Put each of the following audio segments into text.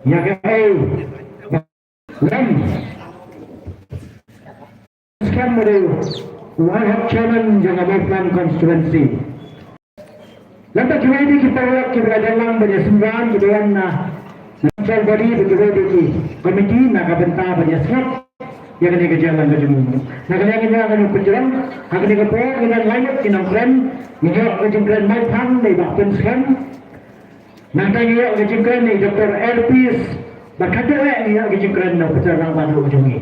ya kau dan sekarang model one hot chairman jaga Baflan constituency. Lantas juga ini kita lihat kita dalam banyak sembilan kemudian national body betul di komiti nak bentar banyak set yang kena kejalan kejemu. Nak kena kejalan penjelang, nak kena kepoh kita lanjut kita keren, menjawab kejengkeran mai pang dari bapen sekarang. Nak tanya kejengkeran ni Dr. Elpis berkata ni kejengkeran nak peserang baru kejungi.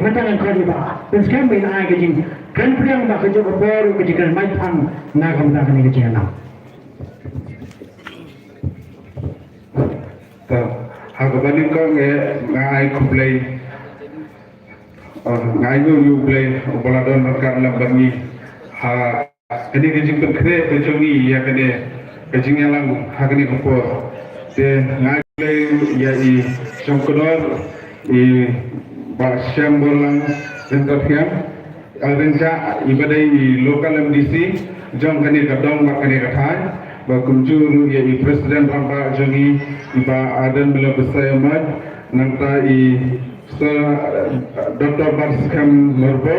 Matangan kau ni bah, sekarang bin ay kejeng, kan priang bah kejeng kepoh kejengkeran mai pang nak kena kejalan. Hagabanin ko ngai kuplay ngai yu play baladon nakar lambangi ha kini kejing pekre pejongi ya kene kejing yalang hakni ko te ngai play ya I jongkonor I ba syambolang entarhiam alrenja ibadai local MDC jong kene kadong makane kathai ba kunjuru ya I presiden rampa jongi iba adan bila bersayamad nangta I Dr. Barskam Morbo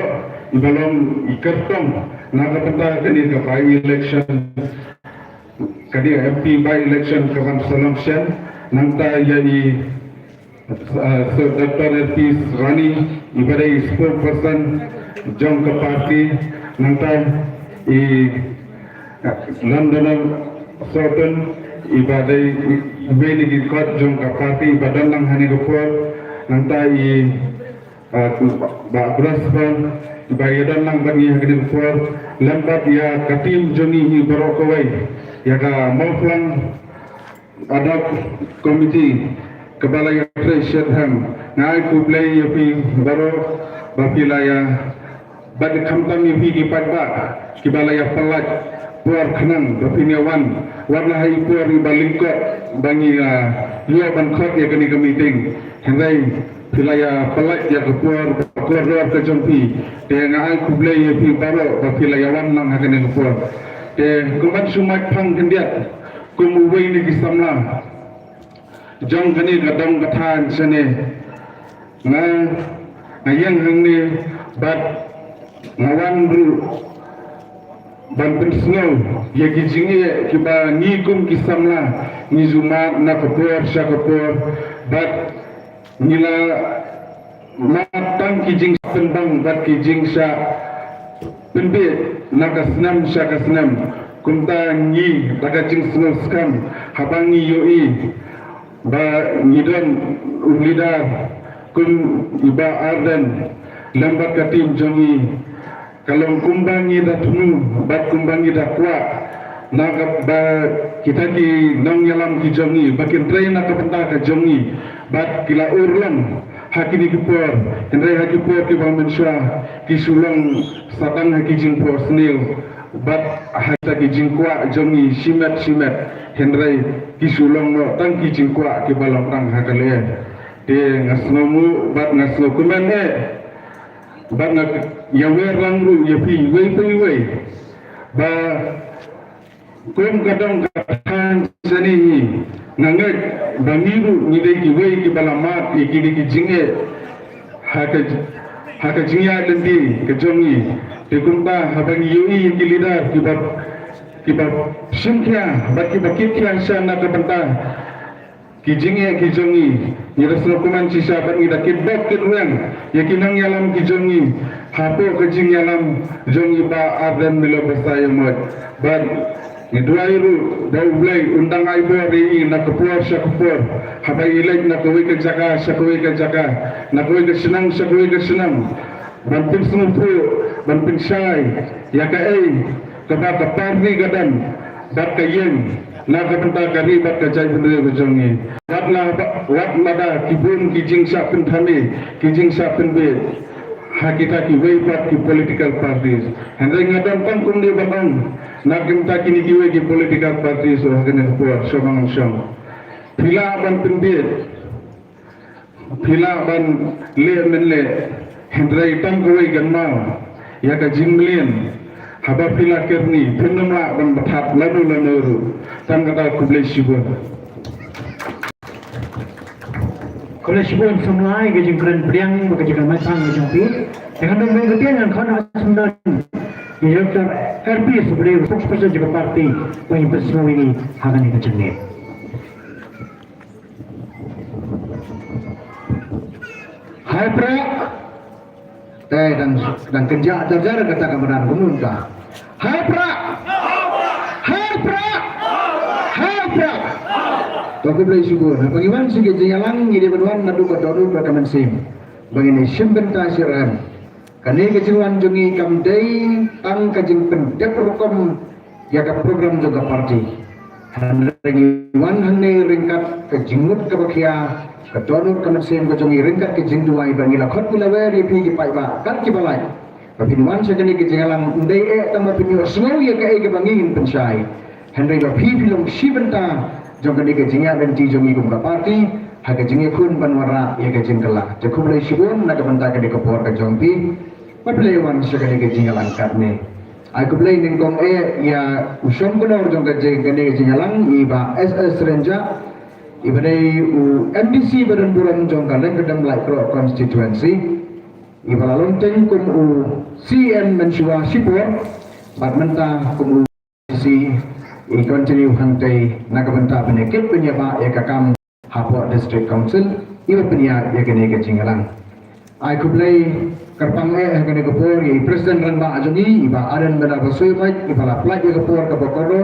ibalom ikertong nakapenta kani ka by election kani MP by election kawan selection nangta ya I Dr. Elpis Rani ibadai spokesperson jong ke parti nangta I London Southern ibadai beli di kot jong ke parti badan lang hani gopor nanti ba Brasban ibayadan lang bagi hagin gopor lambat ya katim jongi hi barokowai ya ka moflang ada komiti kebalaya treasurer ngai kublai yapi baro bapilaya bad khamtam yapi di padba kibalaya pelat puar khanang bapinyawan warna hai puar ibalingkot bangi ya bankot ya kini meeting hentai pilaya pelat ya kepuar keluar ke jompi dia ngai kublai ya pi baro pilaya wan lang hakene kepuar dia kumbat sumat pang kendiat kumuwei ni kisamla jong kani gadong kathan sene ngayang hangni bat ngawan ru banten snow ya kijingi kiba ngikum kisamla ngizuma na kepuar sya kepuar bat nila matang kijing pendang bat kijing sya penbit naga senam sya kasnam kumta ngi daga jing snow skam habangi yoi ba ngidon ulidar kum iba ardan lambat katim jongi kalau kumbangi dah tunu bat kumbangi dah kuat nak ba kita ki nong yalam ki jongi bakin train nak pentah ke jongi bat kila urlang hakini kipor henry hakipor ki bamensha ki sulang satang haki jingpo snil bat hata ki jingkwa jongi simet henry ki sulang no tang ki jingkwa ki balang tang hakale de ngasnomu bat ngasno kumen bat nak yawer langru yapi wei ba kum kadang katan sani nangat bamiru ngide ki wei ki balamat ki jinge haka jingya lendi ke jongi de kumba habang yui ki lidar ki bab simkya bat ki bakitya sana ka banta ki jinge ki jongi ni rasno kuman sisa bat ni dakit bab ki ruang yakinang yalam ki jongi hapo ke jing yalam jongi ba adan milo besayamot bat ni duairu daulai undang aibo ri na kepuar syakupur habai ilai na koi ke jaga syakoi ke jaga na koi ke senang syakoi ke senang bantin sempu bantin syai ya ka ke ba ka parni gadan bat ka yen na ka penta kari bat ka jai bende bejongi wat lada kibun kijing sa pentami kijing sa penbe hakita ki way part ki political parties henry ngadon pangkum di babang nakim ta kini ki way ki political parties so hakene puar somang syam pila ban penbit pila ban le menle henry tang ko way ganma ya ka jimlien haba pila kerni penamla ban bathat lanu tang kata kublai shibu Kolesbon semlai ke jengkren priang ke jengkren macang ke jengpi dengan nombor ketian yang kau nak sembilan Dr. RP sebagai spokesperson juga parti pengimpin semua ini akan dikejenis. Hai Prak, dan kerja ajar kata kebenaran kumun kah? Hai Prak, Hai Prak, Hai Prak. Tokoh beli syukur. Bagaimana sih kejalan ini berdoa nadu berdoa berkaman sim. Bagaimana sembenta siram. Kani kejuan jungi kamdei tang kajing pendek program ya ke program juga parti. Hanrengi wan hane ringkat kejingut kebakia kedono kaman sim kejungi ringkat kejing dua ibangi lakot pulawe ripi kipai ba kat kibalai. Papinwan sekali kejalan ndei tang papinyo semua ya ke bangin pensai. Henry bapi film sibenta jong kani kejingnya dan jong ikum ka parti ha kejingnya kun banwara ya kejing kelak jaku mulai syubun nak benta kani kapor ka jongpi paplewan sekali kejingnya langkat ne aku play ning kong ya usom kuno jong kejing kani kejingnya lang iba SS Renja iba dai MDC badan buram jong kaleng kedam like pro constituency iba lalonteng kum CN mensua sipor batmenta kum si continue hantai nakabenta penyakit penyebab ya kakam Hapua District Council iba penya ya kene kecinggalan ai kublai karpang kene kapor ya Presiden Ranba Ajuni iba adan benda basoi mai iba la plak ya kapor ka Bokoro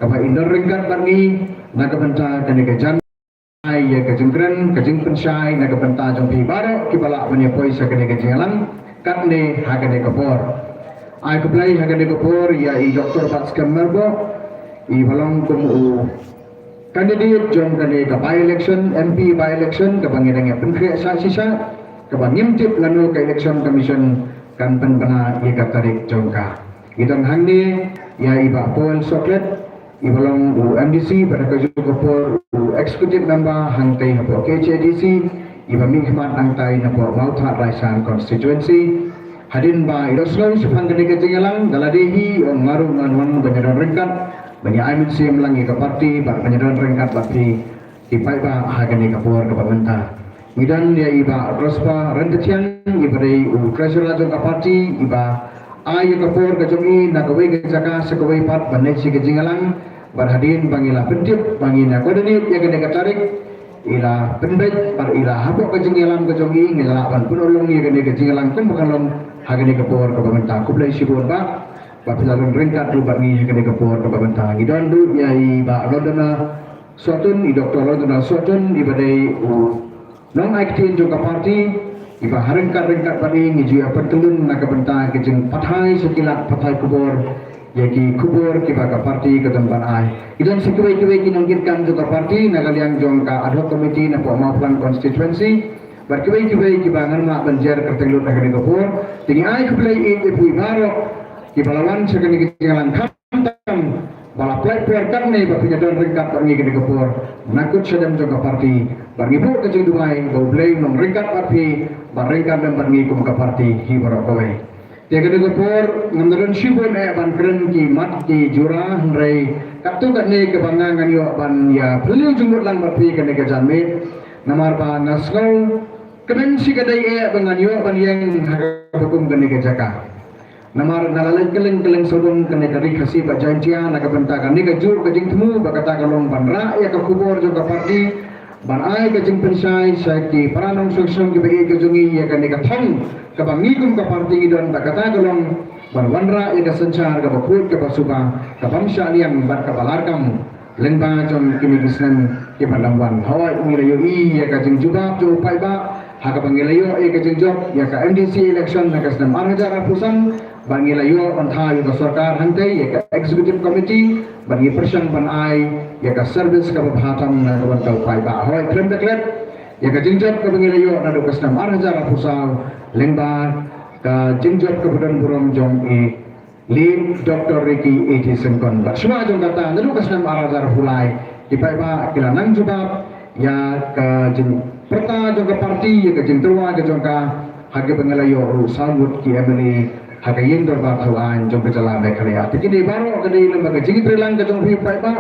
ka Indor ringkat barni nakabenta kene kejan ai ya kejengkren kejeng pensai nakabenta jong pi baro kibala penya poi sa kene kecinggalan katne ha kene kapor ai kublai ha kene kapor ya i Dr. Patskam Merbo I balang kumu kandidat jom kani ka by election MP by election ka bangirang ya penkre sa sisa ka bangimtip lanu ka election commission kan penpana ya ka tarik jom ka idang hangni ya iba Paul Soklet I balang MDC pada ka jukopor executive member hangtai hapo KCDC iba mihmat hangtai hapo Mauthat Raisan constituency hadin ba idoslo sepang kani ketinggalan daladehi on maru ngan banyaran ringkat banyak aimin sim langi ke parti bar penyedaran ringkat parti ipai ba hagani kapor ke pemerintah ngidan dia iba rospa rentetian ibadai treasurer jong ke parti iba ai kapor ke jongi na kawai ke jaka sekawai pat banai si ke jingalang bar hadin bangila pentip bangina koordinat ya kene katarik ila pendek bar ila habok ke jingalang ke jongi ngila ban penolong ya kene ke jingalang kum bukan hagani kapor ke pemerintah kublai sibun ba papilaran ringkat lu bagi kene kapor ke pemerintah gidan du yai ba rodana sotun I Dr. Rodana sotun ibadai non aktif juga parti iba ringkat bani ngiju apa telun nak benta kejeng pathai sekilat pathai kubur yaki kubur kiba ka parti ke tempat ai gidan sekiwai kinongkitkan juga parti nagaliang jong ka ad hoc committee na po Mauplang constituency berkiwai kiba ngan banjar kertelut kene kapor tingi ai kublai pui marok Kibalawan sekali ketinggalan kantam bala play player kan nih bapinya don ringkat pergi ke kapor nakut sedang juga parti bagi bu ke Dumai go play nong ringkat parti bar ringkat dan pergi ke parti hibaro kowe dia ke kapor ngamdaran sibon ban keren ki mat ki jura hendrai katu kat nih kebangangan yo ban ya beliau jumut lang parti ke janme namar ba nasgau kenen si kadai bangan yo ban yang hukum ke jaka namar nalalai keleng sodong kene dari kasih bajantia nak bentakan ni kajur kajing temu bakata kalong banra ya ke kubur juga parti ban ai kajing pensai sakti paranong suksong ke bagi kajungi ya kene kathang ke bangigum ke parti idon bakata kalong ban wanra ya ke sencar ke bakut ke basuba ke bangsa liang bat ke balarkam lengba jom kini kisnan ke bandangwan hawa ngirayo ya kajing jubab jo pai ba haka bangilayo ya kajing job ya ke MDC election na kasnam arhajar apusan bangilayo antha yo sarkar hantai ya ka executive committee bangi persang banai ya ka service ka babhatam na kabantau pai ba hoy krem deklet ya ka jingjot ka bangilayo na do kasnam arhajar apusal lengba ka jingjot ka budan buram jong lead Dr. Ricky A.T. Sengkon ba semua jong kata na do kasnam arhajar hulai di pai ba kilanang jubab ya ka jing perta jong ka parti ya ka jingterwa ka jong ka hage bangilayo sambut ki emily hakayin dor ba thawan jong kejala be khalaya tikini baro kadi lembaga jing trilang ka jong pi pai ba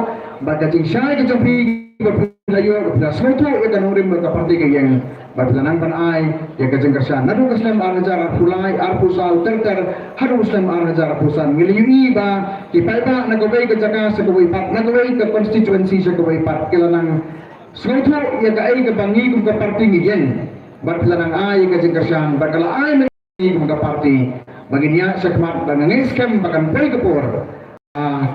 ba ka jing syai ka jong pi berpelayu dah semua ya kan orang berparti ke yang berjalan panai ya kejeng kersan nadu keslam arhajar pulai arpusal terter haru keslam arhajar pusan ngiliui ba kipaiba nagawai ke jaka sakawai pat nagawai ke konstituensi sakawai pat kilanang semua ya kai ke bangi ke parti ngiyen berjalan ai kejeng kersan berkala ai mengi ke parti baginya sekmat bangangai skam bahkan poi ke por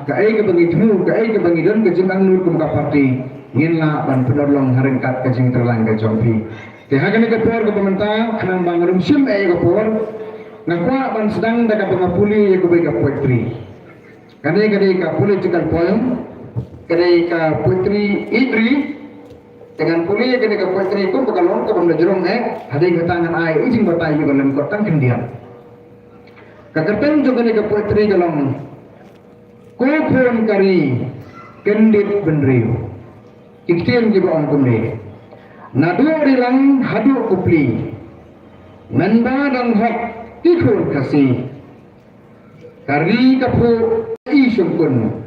kai ke bangi temu kai ke bangi don kejeng angnur ke parti Inla ban penolong haringkat kajing terlang ke jompi. Tihagan ke por ke pemerintah kanang bangun sim ke por ngakwa ban sedang daga pengapuli ke bega poetry. Kadai ka political poem, kadai ka poetry idri dengan puli kadai ka poetry ku bekalong ke benda jerong hadai ke tangan ai ijing batai ke dalam kotang kendian. Kakerten juga ka poetry kalong ku pun kari kendit benriu. Iktian jiba orang kumde nadu rilang hadu kupli nanda dan hak tikur kasih kari kapu isungkun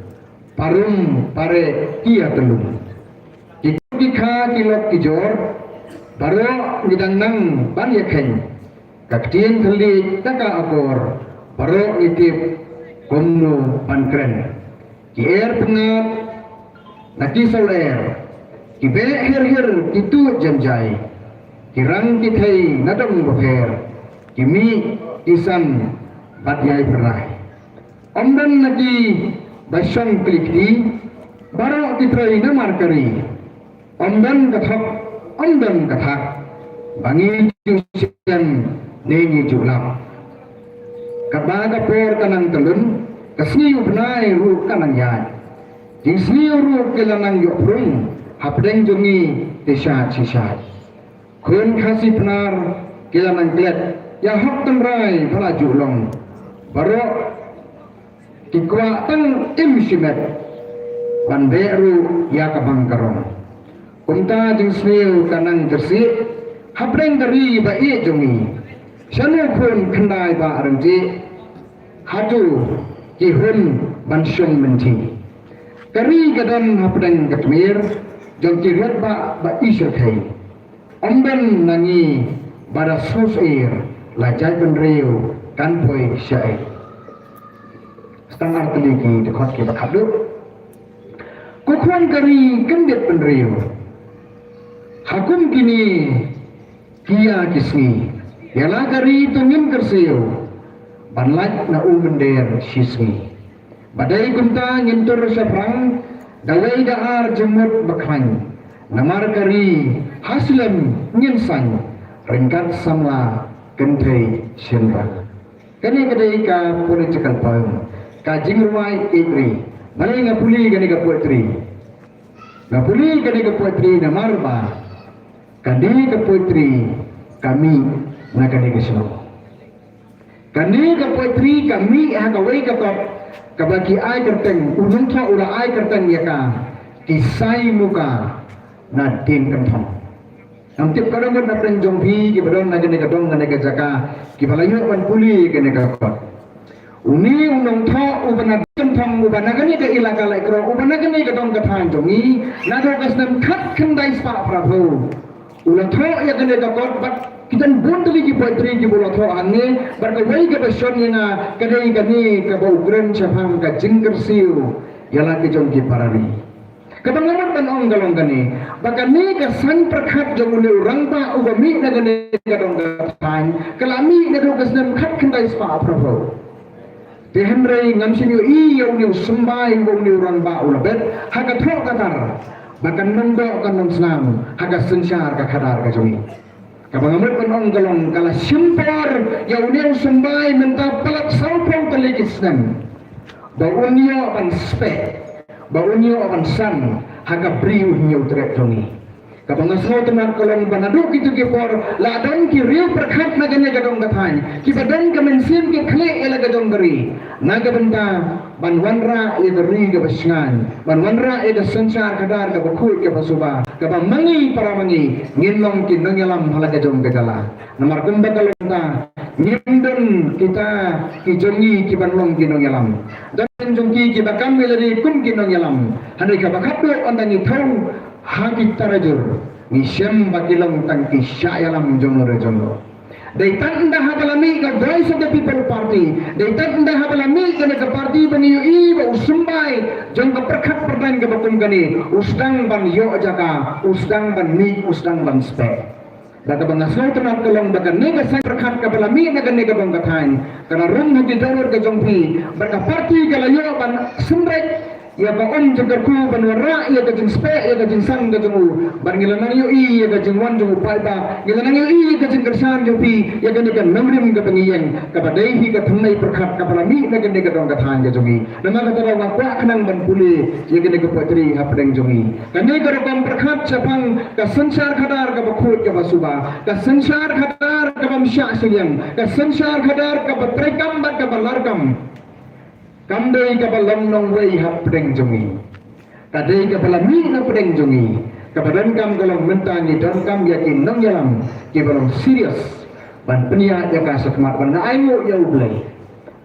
parum pare kia telung kikha kilok kijor paro ngidang nang ban yakhen kaktian thali taka akor paro ngitip komno pankren ki air pengat naki soler kibe hir kitu janjai kirang kithai nadong bokher kimi isan patyai perai omdan naki basang klikdi baro kitrai namar kari omdan kathak bangi jusian nengi julap kabaga per kanang telun kasni ubnai ru kanang yai jing ru kelanang yoprung hapdeng jungi tisha sisha kun khasi penar kelanang klet ya hok tengrai pala julong baro kikwa tang imsimet ban beru ya kabang karong kumta jing sniu kanang tersi hapdeng dari ba i jungi shanu kun khandai ba arangji hatu kihun ban syung menti kari gadan hapdeng katmir jong kirat ba isir kai omben nangi bada sus air lajai penreu kan poi syai setengah teliki dekot ke bakadu kukuan kari kendet penreu hakum kini kia kisni yala kari tungin kersiu banlaj na umender sisni badai kunta ngintur saprang dawai daar jemut bakhan namar kari haslam nginsan ringkat samla kentai shenra kani kadai ka political poem ka jingruai ikri malai ngapuli kani ka poetry namar ba kani ka poetry kami na kani ka sino kani ka poetry kami hakawai ka kabaki ai kerteng ujung tha ura ai kerteng ya ka kisai muka na din kan thong am tip kadang na preng jongpi ki badon na gene ka dong na ka jaka ki balayo wan puli gene ka kot uni unong tha ubana kan thong ubana gene ka ilaka lai kro ubana gene ka dong ka thang jongi na do kasnam khat khandai spa prabhu ulang tha ya gene ka kot bat kitan bondali ki poetry ki bola tho ange barkawai ka bason yana kadai kani ka baugrem chapang ka jingker siu yala ki jong ki parari kabangamat ban ong galong gani bakani ka san prakhat jong ne rangba ubami na gani ka dong ka tan kalami na do kasnam khat khandai spa prabhu te henrei ngamsinyo i yo ni sembai ngong ni rangba ulabet haka tho katar bakan nando kan nam haka sensar ka khadar ka jongi kabangamut penong galong kala simpor ya uniau sembai menta pelak salpong telikisnan ba unio ban spek ba unio ban san haka briu nyau trek jongi kabangasno tenan kolong banadu kitu ke por ladan ki riu prakhat na gane gadong gathan ki badan ka mensim ki khle ela gadong gari naga benta ban wanra e gari ga basngan ban wanra e da sansar kadar ka bakul ke basuba ka mangi para mangi nginlong ki nangyalam hala gadong gajala namar gunda kalonta ngindon kita ki jongi ki banlong ki nangyalam dan jongi ki bakam melari kum ki nangyalam hanai ka bakapdo andangi thau hagi tarajur ni syam bagilang tangki syayalam jono rejono. They tanda habalami ka Voice of the People Party. They tanda habalami ka ka party bani iba usumbai jong ka perkhat perdan ka bakum kani usdang ban yo jaka usdang ban ni usdang ban spe. Daga bang asal tenat kalong daga nega sang perkhat ka balami na nega bang kathain kana rum hagi donor ka jongpi berka party ka layo ban sumrek ya baon jagarku banwara ya gajing spe ya gajing sang gajengu bar ngilanang yo I ya gajing wan jong upai ba ngilanang yo I ya gajing kersan jo pi ya gane kan namrim ga pangiyang kabadai hi ka thamnai perkhat ka palami na gane ga dong ka than ga jongi nama ka tara wa kwa khnang ban pule ya gane ga potri hapdeng jongi kane ga rokom perkhat chapang ka sansar khadar ka bakhut ka basuba ka sansar khadar ka bamsya silyang ka sansar khadar ka batrekam ba ka balarkam Kandai kapalam nong wei hap pedeng jongi, kadai kapalami na pedeng jongi, kapadan kam kalong mentangi dan kam yakin nong yalam, kapalang serius, ban penia jaka sekmat ban ayo ya ublay,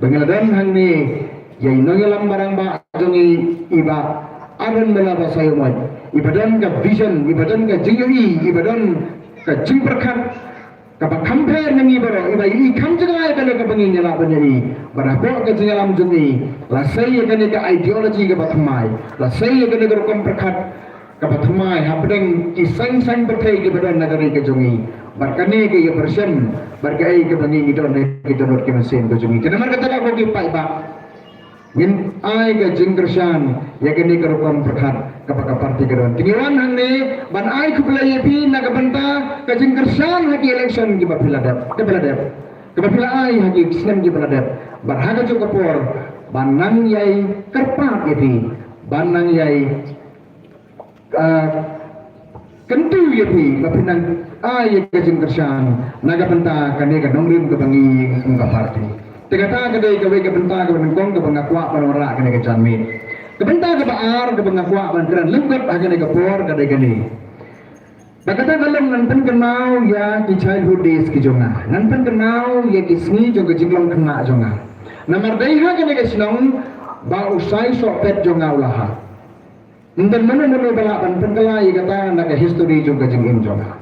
bangladan hang ni, yai nong yalam barang ba jongi iba, adan melaba sayo moy, ibadan ka vision, ibadan ka jingyoi, ibadan ka jingperkat, kapag compare ng ibaro, iba i-kam jaga ay ka pangin nila ba niya barako ka jingalam jungi, lasay ya ka ideology ka batmay, lasay ya ka rokom perkat ka batmay, hapdeng isang-sang berkay ka badan nagari ka jungi, barkani ka ya persen, barkay ka pangin ito na kitulot ka masin ka jungi. Kanaman ka talaga ko kipay ba? Ngin ay ka jingkersan, ya ka rokom perkat kapag parti ka doon. Tingiwan hang ni, ban ay kupulayepi nagabanta ka jingkersan hagi election ki bapiladap, kapapila ay hagi Islam ki bapiladap. Barhaga jo kapor, banang yay kerpat yepi, banang yay kentu yepi, bapinang ay ka jingkersan nagabanta kani ka nongrim ka bangi ka parti. Tegata kadai gawe ka benta ka nangkong ka bangakwa panora kani ka janmi. Kabenta ka baar ka bangakwa ban lengkap agane ka por kadai gani. Bagata kalam nanpan kenau ya ki childhood days ki jonga. Nanpan kenau ya ki sni jong ka jinglong kena jonga. Namar daiha kani ka sinong ba usai so pet jonga ulaha. Ndan mana bala ban pengkalai kata na ka history jong ka jingim jonga.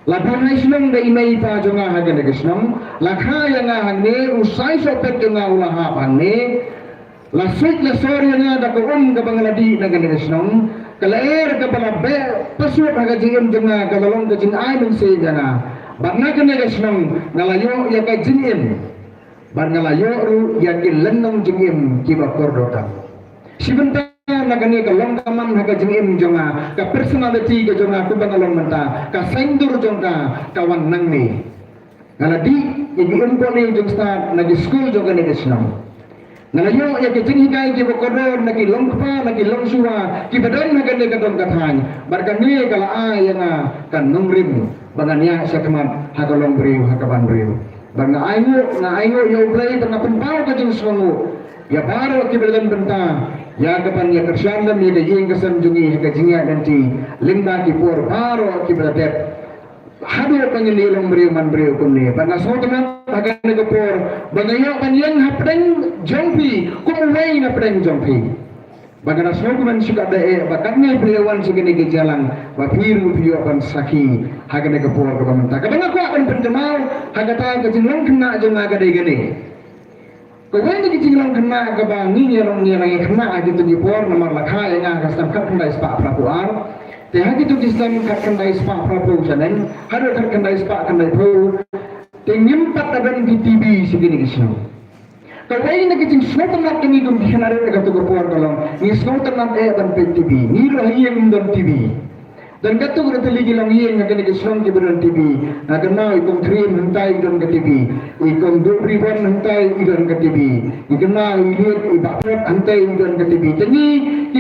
Laban Islam da imay pa jonga hagan na Islam, lakha nga hangne usay sopet jonga ulaha pangne, lasik lasori nga da ko ka bangaladi na ganin Islam, kalaer ka balabe pasut haga jingim jonga kalalong ka jing ay men se jana, barna ganin Islam ngalayo ya ka jingim, bar ngalayo ru ya ki lenong jingim ki bakordota. Sibenta nagani ka long kamam haga jingim jonga ka personality ka jonga ku bangalong menta ka sendur jonga kawan nang ni ngaladi yagi umpo ni jong start nagi school jonga ni Islam ngalayo ya ke jing hikai ki bokodor nagi long pa nagi long suwa ki badan nagani ka dong kathan barkani kala ay nga kan nungrim banganya sa kamat haga long briu haga ban briu banga ayo yo play tanga penpau ka jing sungu ya baru ki badan benta ya kapan ya kersyandam ya kajing kesan jungi ya kajingya nanti limba ki por paro ki beradet hadu pangililong beriuman beriukum ni pada sotenan akan ke por bagayo kanyan hapdeng jongpi kumuway na pdeng jongpi bagana sotenan suka dae bakatnya beliawan segini ke jalan wapiru piyo akan saki hagan ke por kepamentah kadang aku akan pentemau hagata kajinglong kena jonga gadai gani. Kau ini kecilong kena kebangi nyerong nyerang kena gitu di por nomor lakha yang akan sampai kendai spak prapuar. Teh gitu di Islam kendai spak prapu jalan, ada kendai spak kendai prapu. Tenyempat ada di TV segini kisah. Kau ini kecil semua tempat ini dum di sana ada kata por kalau ni semua tempat dan TV, ni rahim dan TV. Dan kata guru teli gilang yang akan Islam ke beran TV, akan mau ikut krim hentai dan ke TV, ikut ribuan hentai dan ke TV, ikut mau lihat ibadat hentai dan ke TV. Jadi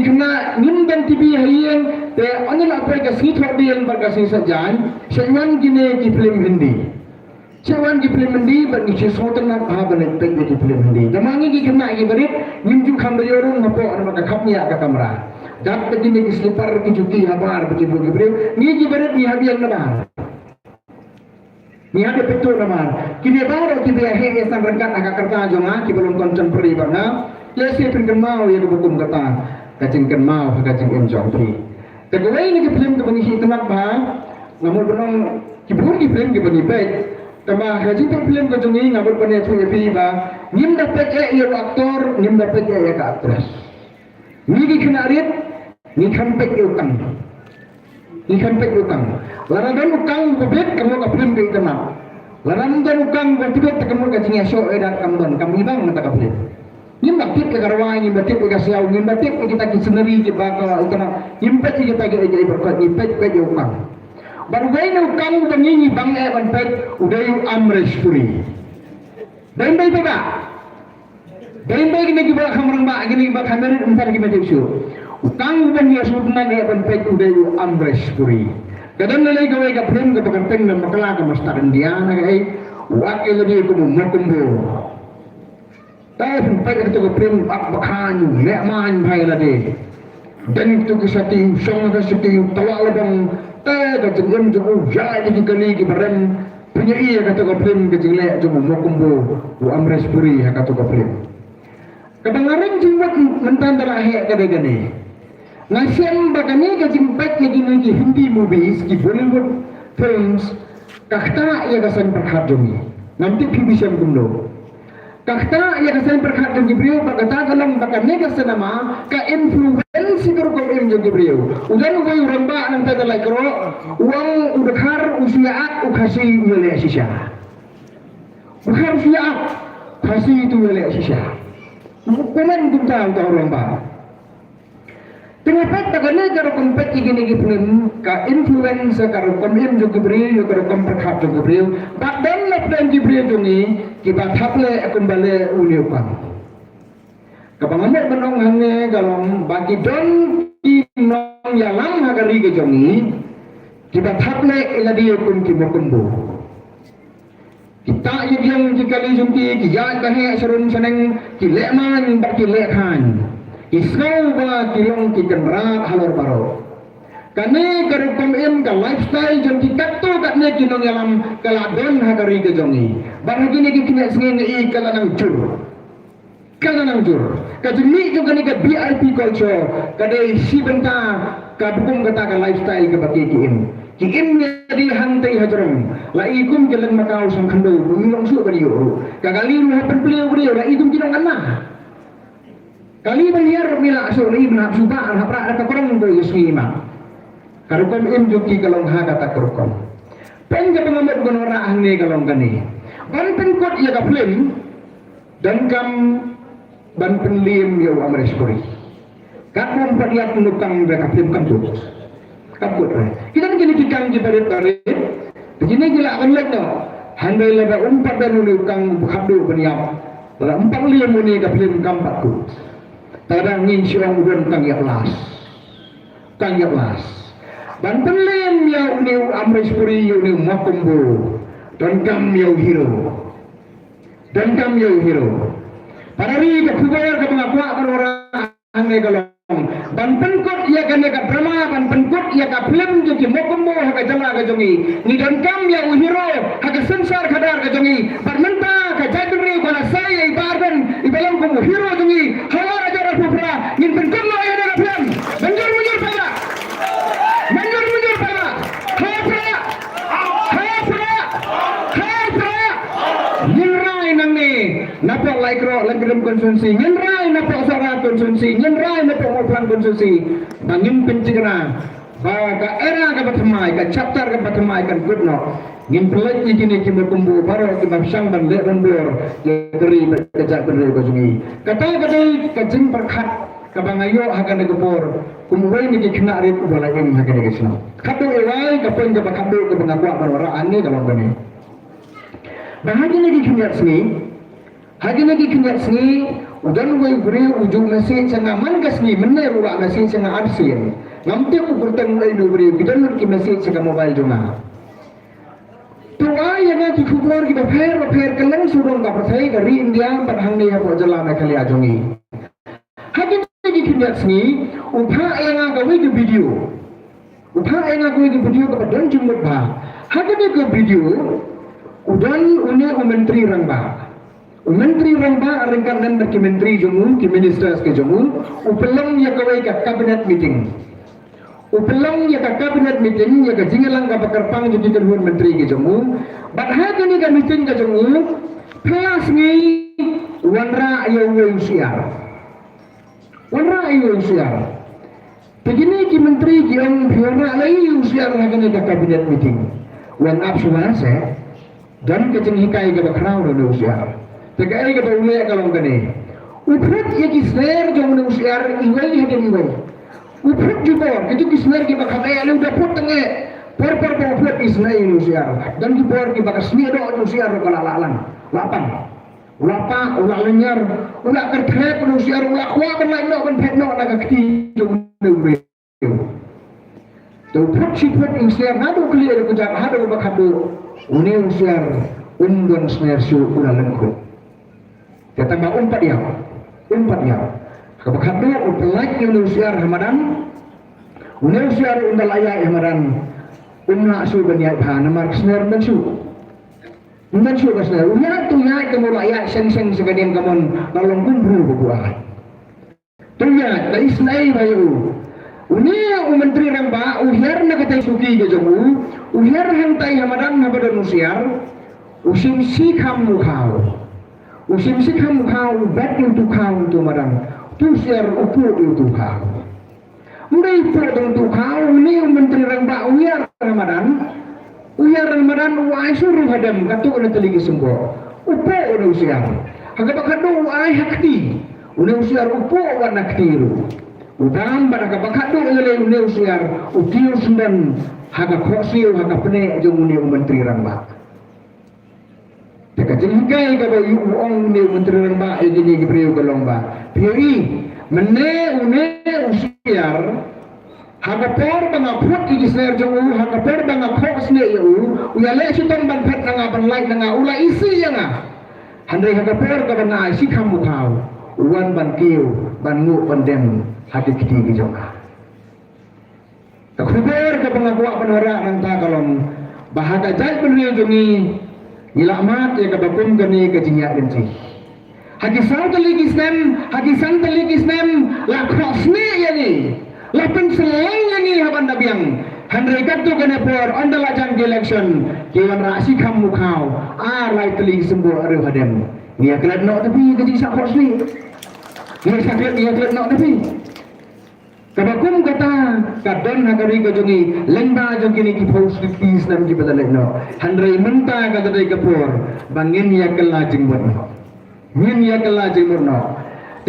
ikut nimban TV yang te anil apa yang kasih terdian berkasih sajan, sewan gini ki film Hindi. Sewan ki film Hindi bagi sesuatu nak apa benar ki film Hindi. Jamangi ki kena ki berit, minju kambayorun ngapo ada maka kapnya ke kamera. Dapat ini selipar kejuti habar begitu Gibril ni gibarat ni habian nabar ni ada betul nabar kini baru kita he sang rengkat agak kerta jonga ki belum contemporary bana ya si pengken mau ya hukum kata kacing ken mau kacing em jongpi Tagaway ni film ke bangisi temak ba, ngamul benong kibur ki film ke bani pet. Tama haji tu film ke jungi ngamul bani tu epi ba, nim dapat ya aktor, nim dapat ya aktris. Ni ki kena rit, ni kampek utang. Ni kampek utang. Laradan utang kubet kamu ke film ke temak. Laradan utang kubet kamu ke jinga show edat kamdon, kamu ibang ngata ke film. Nim batik ke karwai, nim batik ke kasiau, nim batik kita ki sendiri ke bakal utang. Nim pet kita ke jadi berkat, nim pet ke utang. Baru gay na ukang utangini bang evan pet udayu Amresh Puri. Dan bay ba? Dan bay gini giba kamarang ba gini giba kamerin umpan giba tipsu. Ukang utang ya sultan evan pet udayu Amresh Puri. Kadang nalay gaway ka prim ka pagkanteng na makala ka mastakan diya na kay wakil lagi ko mumakumbo. Tayo pagpag ito ka prim akbakanyo leman bay lagi. Dan ito ka sa tiyong siyong ka sa tiyong tawalabang tayo ka tingin jauh jadi dikali kibaran punya iya kata kaplim kejilek jauh mokumbo u Amresh Puri kata kaplim kedengaran jimat mentandara hek kadang-kadang ngasem bagani kejimpat lagi nanti Hindi movies ki Bollywood films kakta ia kasan perkhadungi nanti pibisam kundo kakta ia kasan perkhadungi beliau berkata dalam bakane kasanama ka influence kurkom im jogi beliau udan ubai uramba nang tagalay kro uang udakhar usiaat ukasi wele sisya udakhar usiaat kasi itu wele sisya komen tunta uta uramba Tengapet tagane karo kompet igini gipun ka influence karo komim jogi beliau karo komperkhad jogi beliau bakdan lapdan jibril jungi kita taple kembali uniukan kapangamet menong hange galong bagi don kinong yalang hagari ke jongi kita taple iladi kun kimokumbo kita yang jikali jumpi kiya kahe serun seneng kileman bak kilekhan isau ba kilong kikenra halor baro kane karukom im ka lifestyle jong kikatto katne kinong yalam kaladon hagari ke jongi baragi ni kikine sengene i kalanang jur kajumi juga ni ka VIP culture kadai si benta ka bukum kata ka lifestyle ka baki kiim jadi hantai hajarong la ikum jalan makau sang khando ngilong su bariyo kagali ru hapen beliau beliau la ikum kinong anna kali beliar mila so ni ibn suba hapra ka korong do yusima karukom im joki kalong ha kata karukom pen ka pengamat gonora ahne kalong kani ban penkot ya ka film dan kam ban penlim ya Amresh Puri kakon padiat nukang mereka film kamput kita ni kini kikang jibarit tarik begini gila akan lihat no handai leba umpat dan nukang bukhadu beniap dalam 4 liam ni ka film kampatku tadang ngin siang udon kang yaklas ban penlim ya uni Amresh Puri ya uni makumbo dan kam ya hero Parari ka fubayar ka mga kuwa karora ang galong. Ban penkot ia ka nega drama, ban penkot ia ka film jogi mokombo haga jala ka jongi. Ni dan kam ya uhiro haga sensar kadar ka jongi. Barmenta ka jadri ko na saya ibadan ibalang ko hero jongi. Halar aja ra fufra ngin penkot lo ya nega film. Manjur pada. Napok laikro lengkram konsumsi nyenrai napok sara konsumsi nyenrai napok moplan konsumsi bangin pencegera baga era ka batamai ka chapter ka batamai kan gudno ngin pelaj ikini ki berkumbu baro ki babsang ban le rondor dari kejak berdiri ko sungi kata kajing perkhat ka bangayo hagan negopor kumuwai ni ki kena rit ubala im hagan negesno kato ewai ka pen ka bakado ka bangakwa barwara ani kalau gani bahagi ni ki kena sini Hagi lagi kena sini, udan wei beri ujung nasi cenga mangas ni mener urak nasi cenga absen. Ngamti aku bertang wei beri bidan lagi nasi cenga mobile juga. Tua yang nanti kubur kita fair kelang surung ka percaya dari India padhang ni apa jalan kali ajongi. Hagi lagi kena sini, upha yang agak wei video. Upha yang agak wei video kepada jumut bah. Hagi lagi video, udan une menteri rangba. Menteri rangba arengkan dan ki menteri jomu ki ministers ke jomu upelang ya kawai ka cabinet meeting Upelang ya ka cabinet meeting ya ka jingalang ka pakarpang jadi kedua menteri ke jemu. Badha kini ka meeting ke jemu. Pelas ni wanra ya usiar. Wanra ya usiar. Begini ki menteri ki ang wanra lagi usiar kini ka cabinet meeting. Wan absuan se dan kecing hikai ka bakrau do usiar. Tegai ka ulek kalong kene. Upret ya ki ser jong usiar iwai haden iwai. Upret juga, itu kisner kita kaya lu udah potengnya, per upret kisner ini usiar, dan di bawah kita kesini ada usiar kalau lapan, ulah lenyar, ulah kerja usiar, ulah kuat lain nak pet nak nak kecil tu upret sifat usiar, ada clear kerja, ada bakado, ini usiar, undon snare show ulah lengkap, kita tambah umpat ya. Kapag like yung usiar Ramadan, usiar undalaya Ramadan, asu banyak bahan, namar sner mensu kasner, uya tu ya kamu layak seng sekalian kamu nolong kumpul berbuah. Tu ya, tak isnai bayu. Menteri ramba, uhiar na katay suki ke jamu, uhiar hentai Ramadan Ramadan usiar, usim sikam mukhau, bet untuk kau tu Ramadan. Tu siar ukur itu kau. Mulai potong tu kau ni menteri ramba uyar Ramadan uai suruh hadam katu kena teligi sembo. Upo udah usiar. Hagap kado uai hakti. Udah usiar upo wan naktiru. Udam pada hagap kado udah usiar utiu sundan hagap khosiu hagap pene jong ni menteri ramba. Teka jengkai kaba uong ni menteri ramba ini gibriu kalomba. Pioi mene usiar hagapor banga phut igisner jong hagapor banga khosne uyale sitong ban phet nanga ban like nanga ula isi yanga handai hagapor ka banga sikam mukhau uwan ban kiu ban ngu ban dem hati kiti jonga takhuber ka banga buak panora nang ta kalom bahaga jai penriu jongi ilamat ya ka bakum gani ka jingya genci Hakisan teligis nem la krosne yani la penseleng yani haban dabiang handai katu kena por ondala jang election kiwan rasi kam mukhau lai teligis sembo aru hadem dia kelat nok tapi gaji sak krosni dia kelat nok tapi kabakum kata kadon hagari kajongi lengba jongkini ki post fees nam ki badalek no handai menta kata dai kapor bangin ya kelajing buat Min ya kala jemurno.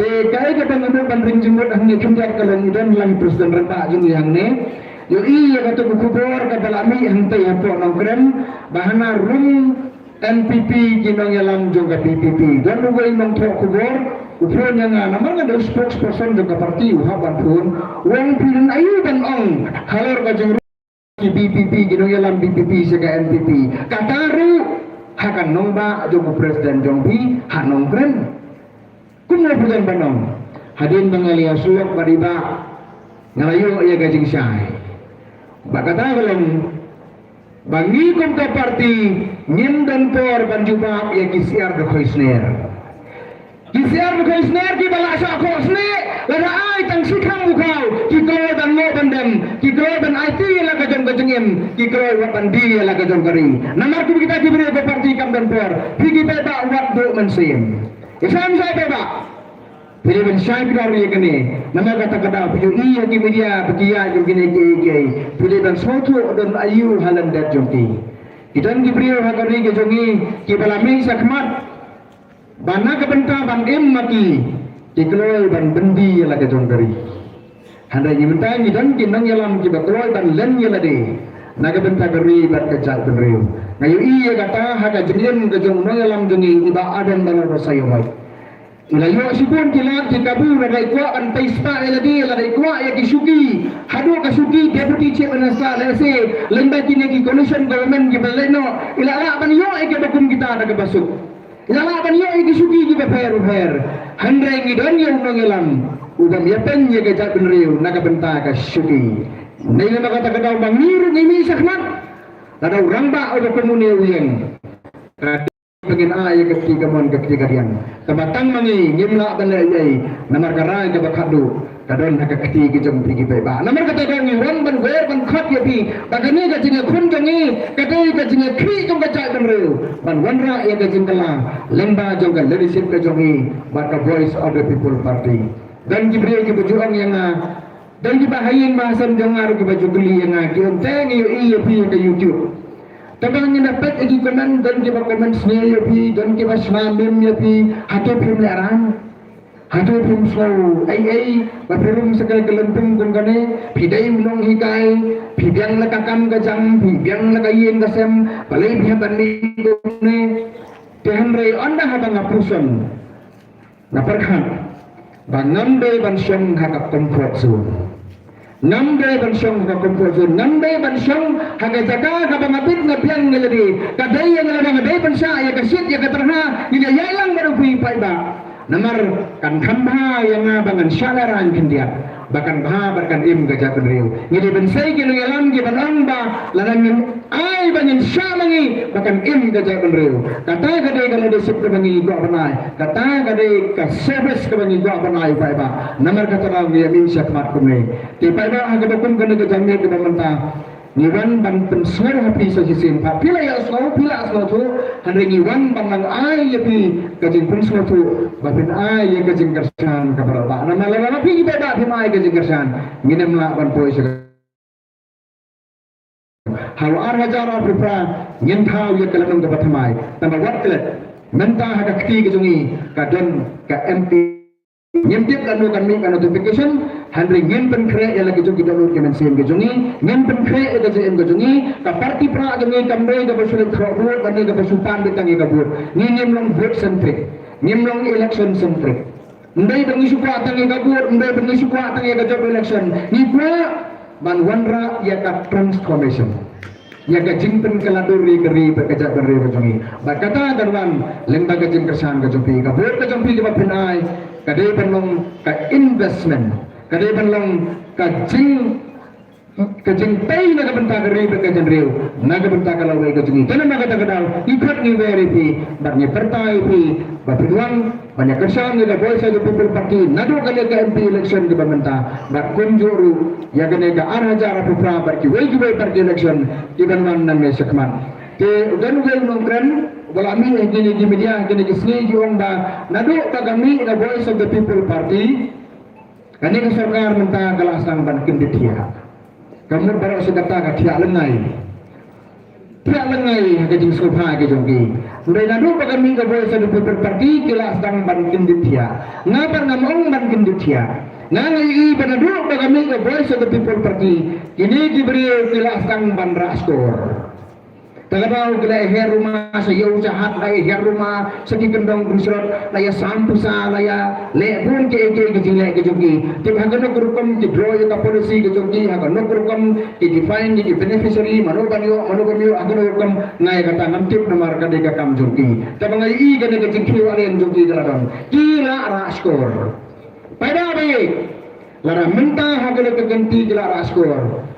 Kai ka bang anu bandring jemur hangni kunjak kalan dan lang presiden renta jung yang ne. Yo iya ka tu kubur ka balami hantai hapo nongkrem bahana room NPP ginong yalam jung ka PPP. Dan ugay nong tok kubur upon yang namang ada spokesperson jung ka parti uhaban pun wang pilin ayu dan ong halar ka jung ki PPP ginong yalam PPP sega NPP. Kataru hakan nomba jong presiden jongbi hanong kren kumna pujan banong hadin bangalia suyak bariba ngalayo ya gajing syai bakata belum bangi kom ka parti nyem dan por banjuba ya kisiar de khoisner ki bala sa khosne lada ai tang sikam mukau ki klo dan mo bandem ki klo dan IT la ka jong gajengem ki klo wa bandi la ka jong kari namar ku kita diberi ke parti kam dan por pigi beba wat do mensim isam sai beba pilih ben sai bidar ye kene namar kata kata pilih iya ki media begia jong kene ke pilih dan sotu dan ayu halan dat jong ki idan diberi hagari ke jongi ki bala mi sakmat bana kebenta ban mati dikeloi ban bendi la ke jongkari handai nyimenta ni dan kinang yalam ki bakloi ban len yala de naga benta gari bat kejak benriu ngayu iya kata haga jenien ke jong yalam jengi iba adan bala rosayo mai ilayo sipun kilat ki kabu na ikwa an taispa ila de la ikwa ya kisuki hadu kasuki deputy chief minister lese lemba kini ki coalition government ki baleno ila la ban yo ke dokum kita daga basuk Lala ban yo iki suki ki befer handai ngi don yo ngelam udam ya pen ye gajak benriu naga benta ka suki nei na kata kata bang niru ni sakmat ada orang ba ada komune uyeng pengen ay ketiga mon ketiga dian tamatang mangi ngimla ban yai namar karai ke bakadu kadon hak keti ke jom pergi ba namar kata dong wan ban wer ban khat ya pi bagani ka jinga khun jangi kata ka jinga khi jong ka chai ban reu ban wan ra ya ka jingkala lemba jong ka leadership ka jongi ba ka voice of the people party dan gibril ke berjuang yang dan dibahayin bahasan jangar ke baju geli yang ki onteng yo iya pi ke YouTube tabang ni dapat lagi komen dan kita komen sendiri ya pi dan kita senamim ya pi hati film larang hati film slow ai film sekali kelempung kong kane pidai minong hikai pibiang lakakan kajang pibiang lakayin kasem balai bihaban ni kone tehan rei anda habang ngapuson naperkan bangambe bansyong haka comfort zone nambe bansyong haka comfort zone nambe bansyong haka jaga haka mapit ngabiang ngaladi kadai yang ngaladi bansya ya kasit ya katerha nila yailang marupi paiba namar kan hamba yang bangan syalaran kendiat bahkan berkan im gajah penriu ngidi bensai kilo yalam ki banamba lanang ai banyin syamangi bahkan im gajah penriu kata kadai kalau disip ke bangi gua banai kata kadai ka service ke bangi gua banai paiba namar kata la ya min syakmat kumne ti paiba aga bakum kana gajah mi ke bamanta niwan ban pensur hapi sa sisim pa pila ya aslo tu handri niwan ban lang ai ya pi kajing pensur tu babin ai ya kajing kersan kabaraba nama lama pi beda pi mai kajing kersan nginem la ban poi sa hawa ar hajar apra ngin thau ya kalanung ka pathamai tamba wat klet menta haka kti kajungi kadon ka MP nyempit lalu kan mi kan notification handri ngin pen kre ya lagi jogi download kemen sim ke jongi ngin pen kre ya ke jem ke jongi ka parti pra ke mi kambe ke basulit khobur kan ke basupan ke tangi kabur ni nim long vote centric nim long election centric ndai bengi suka tangi kabur ndai bengi suka tangi ke job election ni kwa ban wanra ya ka transformation ya ka jimpen keladuri keri bekerja beri jongi bakata darwan lembaga jim kersan ke jompi kabur ke jompi ke penai kadai penlong ka investment kadai penlong ka jing pay na kabenta ka ribe ka jenriu na kabenta ka laway ka jingi kana magata kadal ikot ni verifi barnya pertai pi bapiduang banyak kersan ni la voice of the people party nadu ka ka MP election di bamenta bar kunjuru ya kene ka arhajar pupra bar ki way party election iban man nan me sakman te dan way nongkren wala mi gini di media gini kisni jiwang ba nadu kagami na voice of the people party kani ka sarkar menta kalasang ban kinditia kamu baru sedata ka tiak lengai ka jing sopha ke jongki ndai nadu kagami ka voice of the people party kalasang ban kinditia ngapar ngamong ban kinditia ngangai banadu kagami ka voice of the people party kini diberi kalasang ban raskor tagadaw kila her rumah sa yaw jahat lay her rumah sa kikendong kusrot laya sampusa laya le bun ke jile ke jogi tib hagano kurukom ti draw yung policy ke jogi hagano kurukom ti define di beneficiary manobanyo hagano kurukom ngay kata ngantip na marka de ka kam jogi tabang ay i gane ke jingkiw alen jogi daladon kila raskor pada bayi lara menta hagano ke ganti kila raskor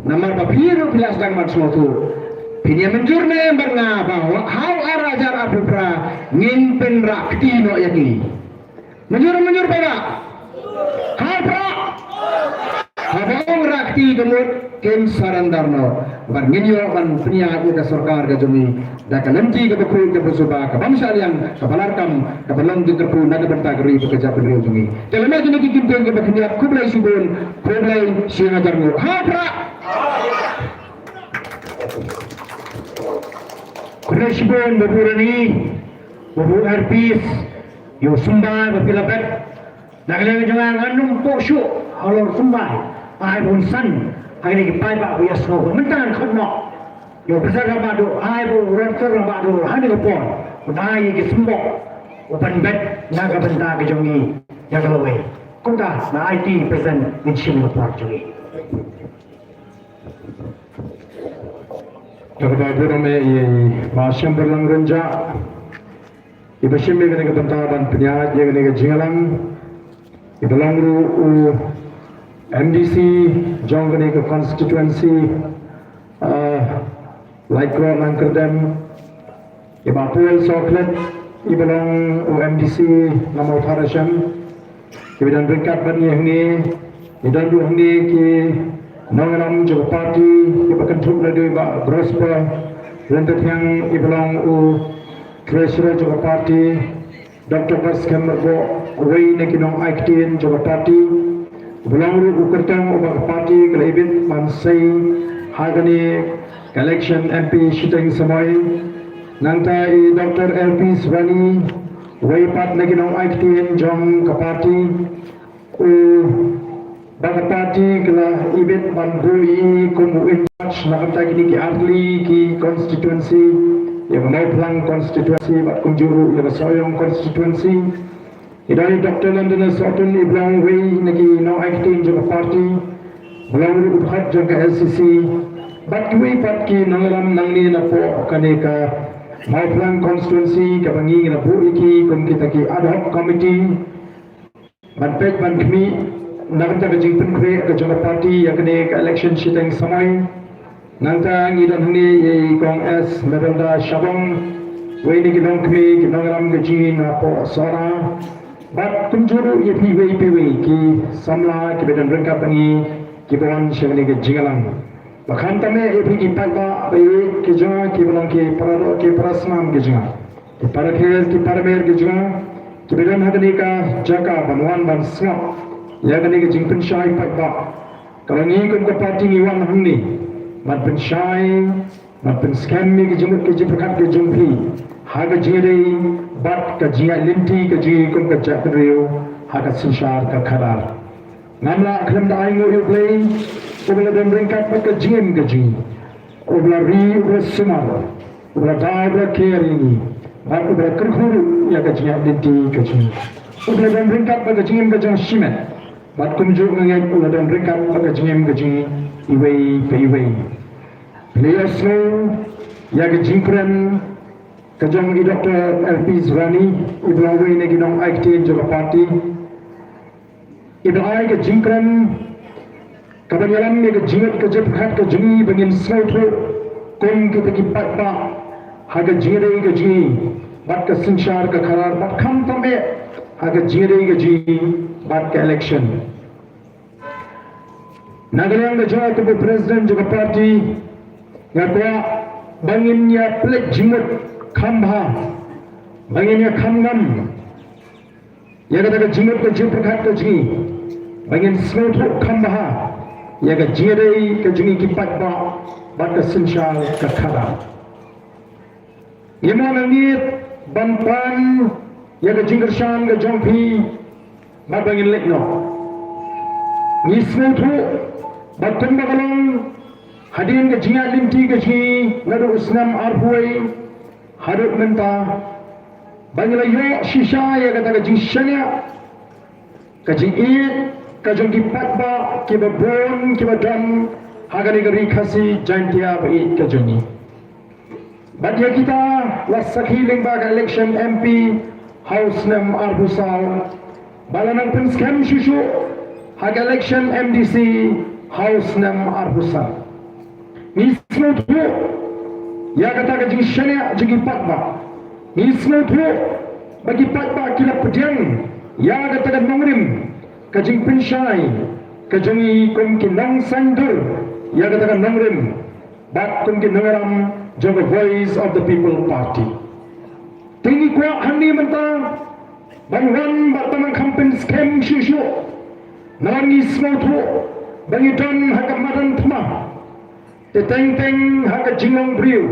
namar papiru pilas dang matsmotu Pinya menjurne berna bahwa hau arajar apupra ngimpen rakti no yaki. Menjur pada. Hau pra. Habang rakti gemut kem sarandarno. Bar nginyo ban punya ke sarkar ke jumi. Da kalanti ke bekul ke besuba ke bangsa yang kabalarkam ke belong ke kerpu na ke bentagri bekerja penriu jumi. Telema jini kikimpeng ke bekniat kublai subun kublai singajarmu. Hau pra. Kurasibon bapurani bapu arpis yo sumbai bapilapat nagale jangan ngandung posyo alor sumbai ai bon san agni ki pai ba ya sno mentan khotno yo besar rabado ai bo raptor rabado hani ko pon udai ki sumbo open bet naga benda ke jongi jaglawe kota na IT present in chimno park jongi Terbaru me masih berlang renja, ibu sini kena kebentaan penyiar, dia kena jingalang, ibu langru MDC, jong kena ke constituency, like orang kerdem, ibu apel soklet, ibu lang MDC nama utara syam, kemudian berkat bani yang ni dan dua ni ki nanganam juga parti ki bahkan thuk lagi ba grospa lantat yang iblang u treasurer juga parti Dr. Baskem bo away ne ki nong aiktin juga parti bulang ru ukertang ubah parti kelebit mansai hagani election MP shitting samai nangta i Dr. LP Swani way pat ne ki nong aiktin jong ka parti u baka parti kala ibit bandui kumu in touch nakata kini ki arli ki constituency yang mau pelang constituency bat kunjuru yang soyong constituency idai Dr. London Sotun iblang way nagi no acting juga parti belang ubhat juga LCC bat way pat ki nangaram nangni na po kaneka mau pelang constituency kabangi na po iki kum kita ki ad hoc committee ban pek ban kami nangta ka jingpun kre ka jonga party yang kene ka election shiteng samai nangta ngidan hni ye kong s merenda shabong we ni gidong kme ginangram gaji na po sora bat kunjuru ye pi we ki samla ki bedan rengka bangi ki bon shengni ge jingalang bakhan tame ye pi ki pa be ki jo ki bon ki pararo ki prasnam ge jinga ki parakher ki parmer ge jinga ki bedan hadni ka jaka banwan ban snap ya kan ni jingpen syai pat ba kalau ni kun ka parti ni wan hamni mat pen syai mat pen scam ni ke jumut ke jiprakat ke jumpi ha ka jire bat ka jia linti ka ji kun ka chakriu ha ka sinshar ka kharar namla khlam da ai ngori play ubla dem ringkat pat ka jim ka ji ubla ri ubla sumar ubla da ubla keri bat ubla kurkhuru ya ka jia linti ka ji ubla dem ringkat pat ka jim ka jang shimet bat kumju ngai ula dan rekat pada jengem gaji iwei peiwei players no ya gaji kren kajang i Dr. LP Zwani iblawei ne ginong aikti juga parti iblai gaji kren kabanyalam ne gaji kajep khat gaji bangin snautu kom kita ki patba haga jire gaji bat ka sinshar ka kharar bat kham tambe haga jire gaji bat ka election nagalang da jawa ke president juga parti ngatwa banginnya plek jimut khambha banginnya khamgam ya kata jimut ke jiprakat ke ji bangin snotu khambha ya ga jire ke jingi ki patba bat ka sinshal ka khara yema langit banpan ya ga jinggershan ga jongpi mabangin lekno nismutu batun bagalong hadin ke jinga limti ke ji ngadu usnam arhuai hadut menta bangila yo shisha ya kata ke jingshanya ke jingit ke jongki patba ke babon ke badan hagani gari khasi jantia bai ke jongi badia kita wasakhi lingba election MP house nam arbusal balanang pun scam shushu hag election MDC house nam arbusa nismu tu ya kata ka jing shania jing patba nismu tu bagi patba kila pediang ya kata ka nongrim ka jing penshai ka jing kum ki nong sandur ya kata ka nongrim bat kum ki nongaram joga voice of the people party tinggi kuat hani mentang bangun batang kampen scam shushu nangi smotu bangi don hakamadan thma te teng teng haka jingong briu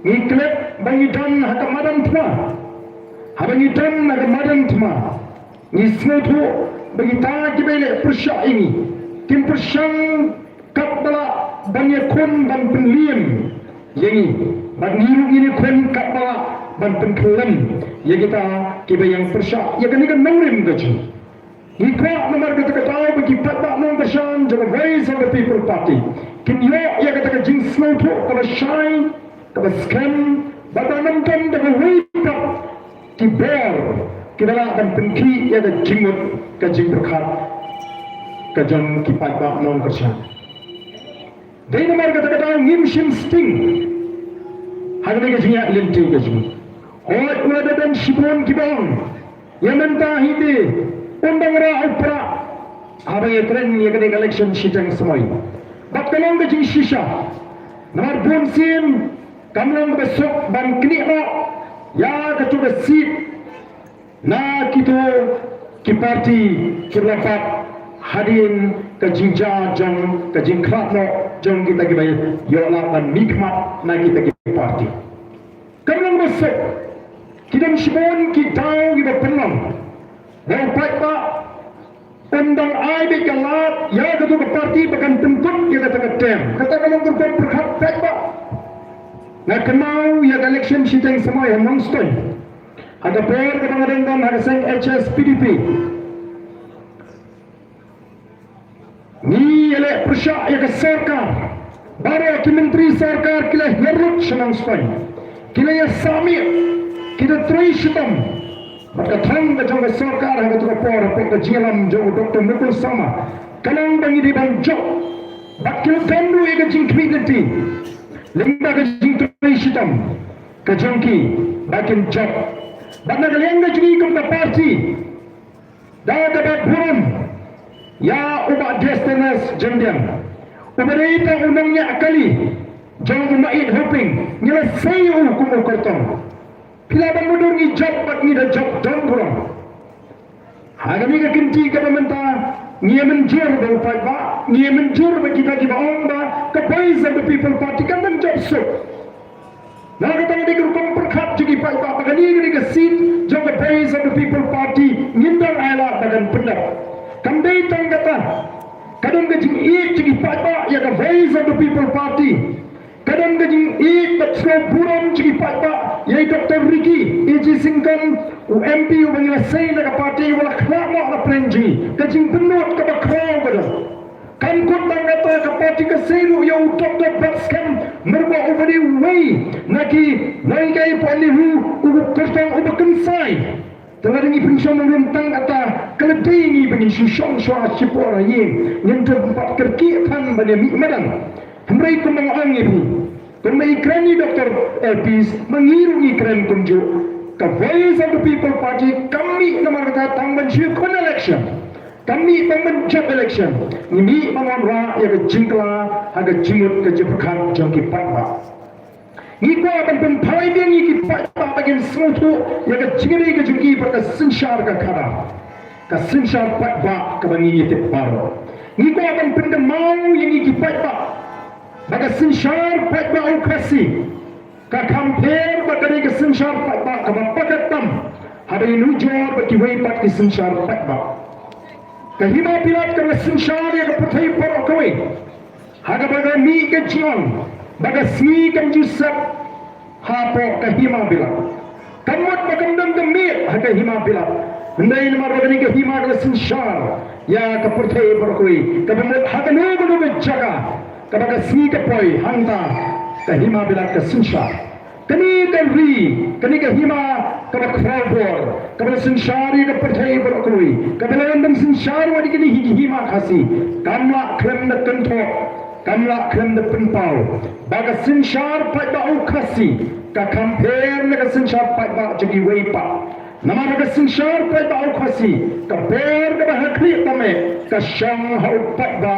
ngi klep bangi don hakamadan thma habangi don hakamadan thma ngi smotu bagi ta kibele persya ini kim persyang kapbala bangi kun ban penliem yengi bangiru ini kun kapbala ban penkelem ya kita kiba yang persya ya kan ikan nangrim gaji ikra nomor kata kata bagi patba nong bershan jaga voice of the people party kin yo ya kata jing snow to kaba shine kaba scam batanam kan daga wake up ki bear kidala dan penki ya da jingut ka jing berkat ka jan ki patba nong bershan dai nomor kata kata ngim shim sting hagane ga jing linti ga jing Hot wada dan shibon kibang yang mentah ini undang ra upra abai kren ye kene election shitang samoi bat kalong ke jing shisha namar bun sim kamlong besok ban kini no ya ke tu besit na kita ki parti ki lapat hadin ke jingja jong ke jingkrat no jong kita ki bay yo lapan nikmat na kita ki parti kamlong besok kita shibon ki tau ki penong dan pak undang ai be kalat ya ke tu parti bahkan tempat ya kata ketem kata kalau berbuat berhak pak na kenau ya election shitang semua yang nonstop ada per kadang-kadang ada sang HSPDP ni elek persyak ya ke sarkar baru ki menteri sarkar kila herut senang sekali kila ya samir kita try shitam maka thang ke jong sarkar ha tu por pe jilam jong Dr. Mukul sama kalang bangi di banjo bakil kandu ya ke jing community limba ke jing try shitam ke jongki bakin job bana kalian ga juri kum ka parti da da buram ya uba destinas jendian uberita unangnya akali jong mait hoping nyala sayu kum kortong pila ban mundur ni job bat ni da job dong buram agami ka kinti ka menta ngia menjur ba upai ba ngia menjur ba kita ki baong ba ka boys of the people party kan dan job so na kata ni ko kom perkhat jugi pai ba bagani ni ka seat jong the boys of the people party ngindang ala badan pendap kandai tang kata kadang ka jing ik jugi pai ba ya ka boys of the people party kadang ka jing ik bat so buram jugi pai ba ya Dr. Ricky Eji Singkan UMP ubangila say na ka party wala klamo na prenji ka jing penut ka ba kraw kada kan kut nang kata ka party ka selu ya Dr. Baskem merba ubadi way naki nai kai pali hu ubu kostang ubu kensai telah dengi pensyong merentang kata keledai ni bagi syong syong sipora ye yang tempat kerkitan bani mikmadan hemrai kumang angi bu kumai krani Dr. Elpis mengirungi kran kunju ka voice of the people party kami nomor kata tangban syukun election kami pembenjak election ini mengamra ya ke jingkla aga jimut ke jepakhan jangki pakba ni ko akan pempai dia ni ki pakba bagian semutu ya ke jingri ke jungki pada sensyar ka khada ka sensyar pakba ke bangi yete paro ni ko akan pendemau yang ki pakba baga sensyar pakba au kasi ka kamper bakari ke sensyar pakba ka bapakatam hari nujor baki wei pat ke sensyar pakba kahima pilat ka sensyar ya ka putai por kawai haga baga mi ke jion baga si kan jusap hapo kahima pilat kamut bakandam gemir haga hima pilat ndai nama bagani kahima ka sensyar ya ka putai por kawai ka bamut haga no go jaga kabaga si ka poi hanta kahima pilat ka sensyar kani kalri kani kahima kaba krawbor kaba sensyari ka percaya berokui kaba landam sensyar wadi kini hima khasi kamla krem na kanto kamla krem na penpau baga sensyar pai ba au khasi ka kamper na ka sensyar pai ba jagi weipa nama baga sensyar pai ba au khasi ka ber ka hakli tame ka syang hau pai ba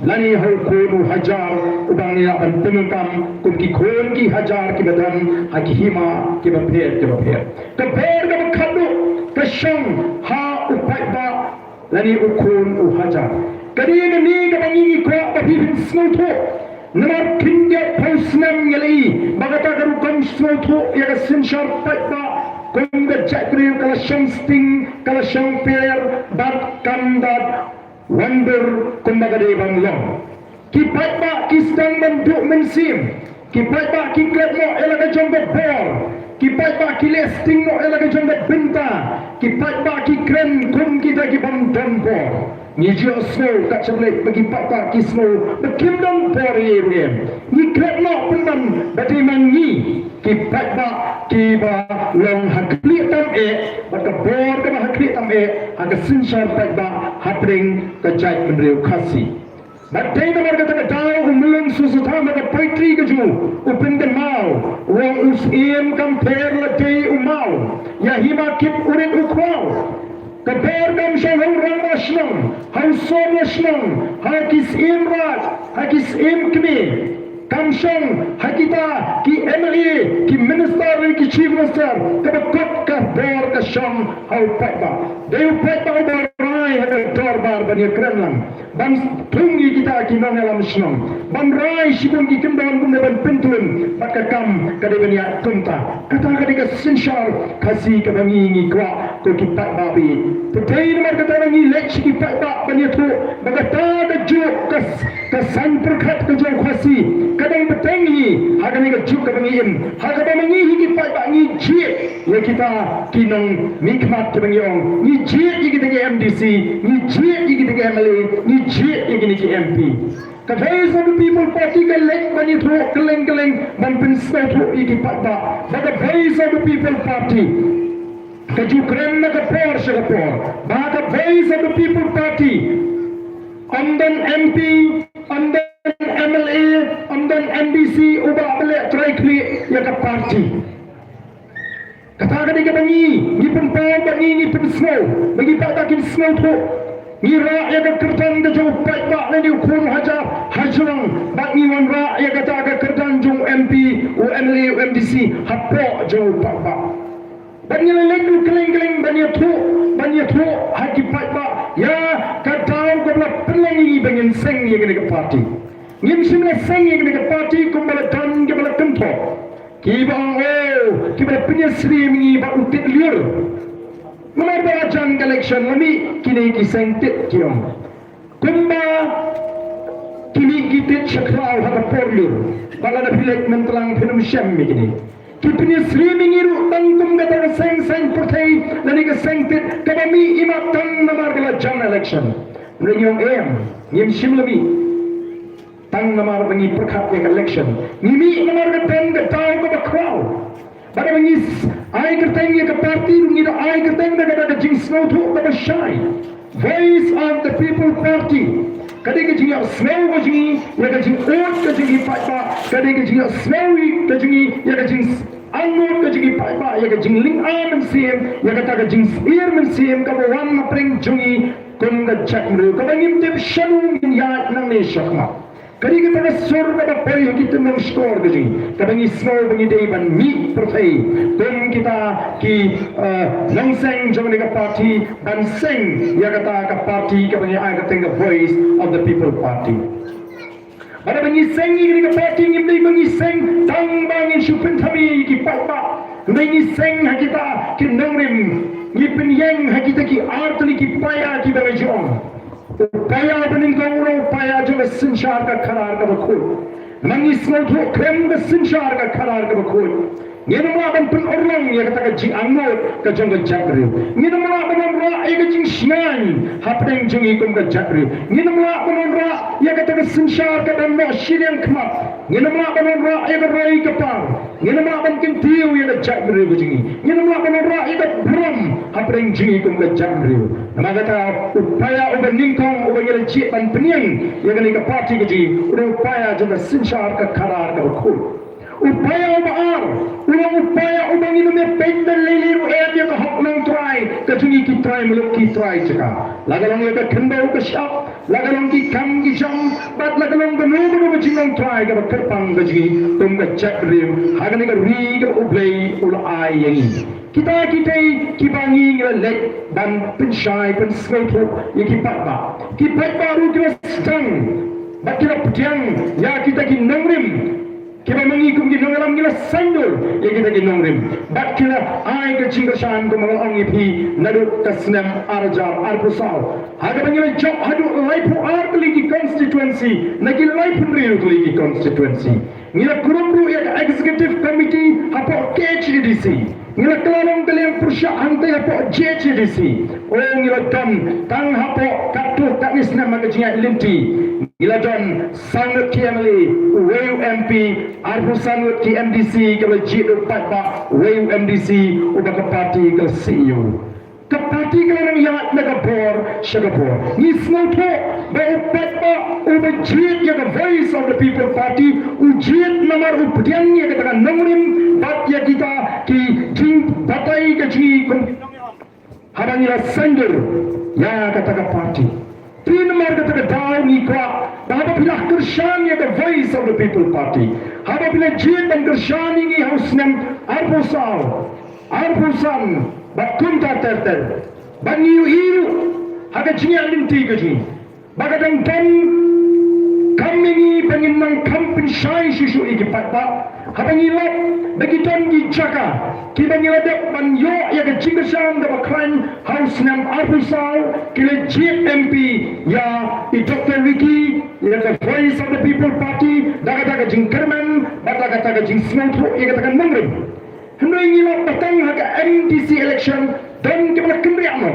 lani hau kono hajar ubang ya an pengkam kun ki khon ki hajar ki badan haki hima ki bapher ka ber ka khadu ka shang ha upai ba lani ukun u hajar kadi ni ka bangi ko ba bi snotho namar kinde pausnam yali bagata garu kam snotho ya ka sensyar pai ba kun ga chakri kala shang sting kala shang per bat kandat wonder kumbagade banglong ki patba ki stang banduk mensim ki patba ki klep mo elaga jombe bor ki patba ki lesting mo elaga jombe benta ki patba ki kren kum kita ki bang dombor ni jo snow tak cemlek bagi patba ki snow bekim dong por ye ni klep mo pendan bati mangi ki patba ki ba long hakli tam e baka bor ka hakli tam e aga sinsyar patba hapring kajai menriu khasi batai na marga ta daw umulong susutama ka poetry ka ju upin ka mau wang usim compare la day umau ya hima kip urin ukwao ka ber kam syang voice im kami kamshong hakita ki MLA ki minister ki chief minister ka kot ka bor ka shong au paiba deu paiba rai ha dor bar bani krenlang ban tungi kita ki nong alam shnong ban rai shikun ki kimdon kum ban pentun maka kam ka de bani kunta kata ka de ka sinshal kasi ka bangi ni kwa ko ki paiba bi putai mar kata bangi lech ki paiba bani thu maka ta da ju ka san perkhat ka jo khasi kadang petengi hagani ka juk ka bangi im haga bangi hi paiba ni ji ya kita kinong mikmat ka bangi ong ni ji kita ke MDC ni ji kita ke MLA ni ji kita ke MP ka voice of the people party ka lek bani thro keleng man pin sna thro iki paiba but the voice of the people party ka jukren na ka por sa ka por but the voice of the people party amdan MP amdan MLA amdan MDC ubah balik terakhir ya ke parti kata ka di ka bangi ni pun pang bangi ni pun snow bagi tak takin snow tu ni ra ya ke kertan da jo pai ba ni ukun haja hajrang bak ni wan ra ya kata ka kertan jo MP u MLA u MDC hapo jo pai ba bangi lelek du keleng banyak tu haki pai ba ya kata ko bla pelangi bangin seng ya ke parti ngim simla seng ya ke parti ko bala dan ke bala kento kibang kibala punya sri mingi ba utit liur mulai bala jang election lami kini ki sengtit kiom kumba kini kitit syaklau haka porliur bala na pilek mentelang penum syam begini kipini sri mingi ru tangkum kata seng pertai lani ke sengtit kabami imatang namar bala jang election ngiyong ngim simlami tang namar bangi perkap yang election ngimi namar keteng ke tau ke bakrau pada bangi ai keteng ke parti ngi da ai keteng da kada jing snow tu ka shai voice of the people party kadi ke jing snow ko jing ya ka jing ot ka jing pa kadi ke jing snowy ka jing ya ka jing angot ka jing pa ya ka jing ling am sim ya ka ta ka jing ear men sim ka wan na pring jungi kun ga chak mru ka bangim tip shanung ya nang ne shakma kadi kita na sur ka pay kita nang score ka jing ka bangi snow bangi day ban mi pertai kun kita ki nang seng jong ka party ban seng ya kata ka party ka bangi ai ka tenga voice of the people party ada bangi seng ni ka party ngim day bangi seng tang bangin supin thami ki papa bangi seng ha kita ki nangrim ngipin yang ha kita ki artli ki paya ki bangi jong upaya bening kau upaya jo sinshar ka kharar ka bakul mangi smol tho krem ka sinshar ka kharar ka bakul ngena ma ban pun orlang ya kata ka ji angno ka jong ka jakre ngena ma ban ra ai ka jing shnai hapdeng jong ikum ka jakre ngena ma ban ra ya kata ka sinshar ka ban no shiriam khma ngena ma ban ra ai ka rai ka par ngena ma ban kin tiu ya ka jakre ka jing ngena ma ban ra ai ka bram hapdeng jing ikum ka jakre nama kata upaya ubening kong ubengel ci ban peniang ya ka ka parti ka ji upaya jong ka sinshar ka kharar ka bakul upaya ubaar ulang upaya ubang ino me pendel leliru dia ka hok nang try ka jungi ki try muluk ki try chaka lagalong ka khendau ka shop lagalong ki kam ki jam bat lagalong ka nubu ka jingong try ka kerpang ka jungi tum ka check rim hagani ka ri ka ublay ul ai yangi kita ki bangi ngel lek ban penshai pen snow ye ki patba ru ki stang bat ki ptiang ya kita ki nangrim kita mengikum di nongalam kita sandur ya kita di nongrim bat kita ai ke cingkasan ko mga ang ipi nadu kasnam arjar arbusal haga bangila job hadu laipu artli ki constituency nagil laipu riu ki constituency ngila kurumbu ya executive committee hapo KHDC ngila kalong kalian persya hantai hapo JHDC ngila tang hapo katu takis nama kejinga linti ngila don sangat KMLA WU MP arpu sangat ki MDC kalau jidu patba WU MDC udah ke parti ke CEO ke parti kalau yang naga bor syagapor ni semua tu baik patba udah jid ya ke voice of the people party ujid nomor updian ya katakan nomrim bat ya kita ki jing batai ke ji habangila sandur ya katakan parti Tin marga taga daw ni kwa. Haba bila Kershani the voice of the people party. Haba bila jit ang Kershani ni haus nem arpusan bakunta terter. Bangiu iru haga jinya linti gaji. Bagadang dan kami ni pengin mang kampin syai susu ikipat ba. Habang ilap bagi ton gi jaka. Kita ngiladap ban yo ya ke jingasam da bakran house nam arpusau kile GMP ya i Dr. Ricky ya the voice of the people party daga jingkerman daga jing snotro ya katakan mangrim. Hendai ngilap batang haka MDC election dan kita kendriamo.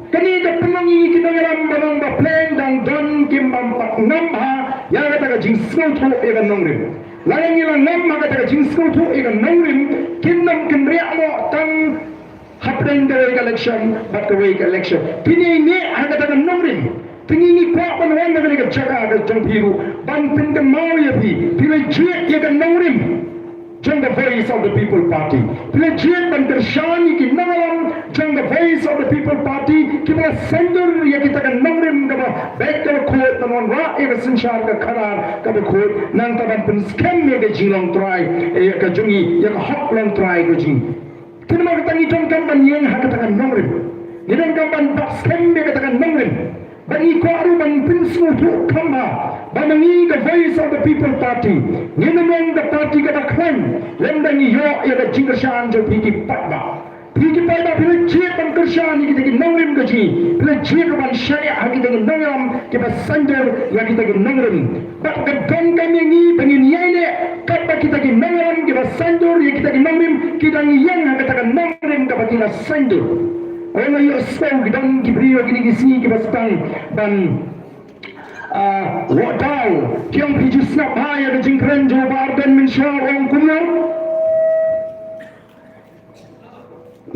Kani da pemangi kita ngaram banang ba plan dan don kimbam pak namha ya katakan jing snotro ya kan mangrim. Lain ilang nam maka taga jinsko tu ikan nangrim kindam kendriak mo tang hapden dari election bat ke election kini ini hanga taga nangrim kini ini kuat panwan dari ke jaga ke jangpiru ban pindam mau ya pi pilih jiat ya kan nangrim jang the voice of the people party pilih jiat ban tersyani ki nangalam jang the voice of the people party kita sender ya kita kan nangrim kaba baik ke kuat panwan ra ya sensyar ke karar ke kuat nang taban pen scam ya ke jinglong try ya ke jungi ya ke hot long try ke jing kita mau kita ngitong kampan yang hak kita kan nangrim ngitong kampan pak scam ya kita kan nangrim bagi kuaru ban pen semua kamba banangi the voice of the people party nginamong the party kata klan lembangi yo ya ke jingashan jo piki patba piki patba bila cik ban kershan kita ke nangrim gaji bila cik ban syariah kita ke nangrim kita sandar ya kita ke nangrim bak ke gongkam yang ni bangin yene kata kita ke nangrim kita sandar ya kita ke nangrim kita yang kita ke nangrim kita sandar orang yang sebab kita diberi gini gisi kita setang dan wadau tiang piju snap haya ke jingkren jawabar dan mensyar orang kumau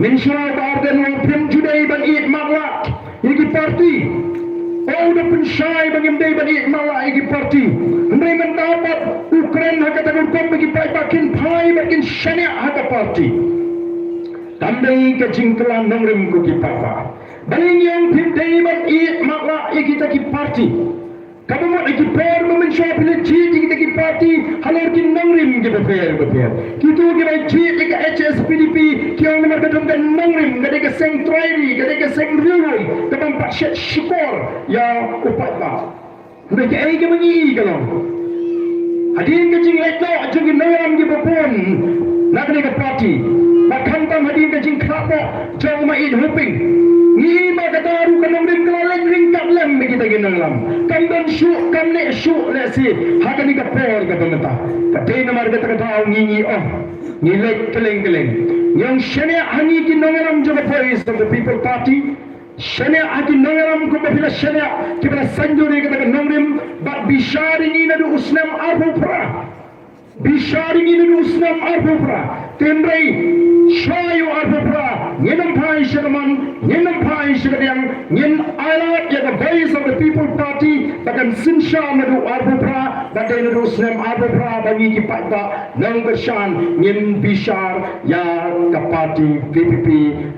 mensyar dan orang pem judai ban iik maklak ini parti oh dah pensyai bagi mdai ban iik maklak ini parti mdai mendapat Ukraine haka tagukom bagi bakin pai bakin syaniak haka parti tandai ke jingkelan nangrim ku ki papa baling yang pindai ban iik maklak kita ki parti kamu mau lagi per memensyai pilih cik kita ki parti halar ki nangrim kita per kita kita cik kita HSPDP kita nomor kedua kan nangrim kita ke sengtrairi kita ke sengrui kita empat syukur ya upat ba mereka ai ke mengi kalau hadirin ke jing leto jing nangrim kita pun nak ke parti makan tam hadirin ke jing kelapa jauh mai hoping ni ba kataru kan nangrim kelaleng ringkap lem kita ke nangrim kamdan syuk kamne syuk lesi hakani ka per ka pemeta kadai namar ka tahu ngi oh nilek keleng yang syania hani ki nangaram jaga voice of the people party syania aki nangaram ko bila syania ki bila sanjuri ka nangrim ba bishari ni nadu usnam arpura bishari ni nadu usnam arpura tendrai shayu arpura nyenam pai syakaman nyenam pai syakadang nyen alat ya the voice of the people party takkan sinsha nadu arpura badai nadu usnam arpura bagi ki patba nang bersyan nyen bishar ya ka party VPP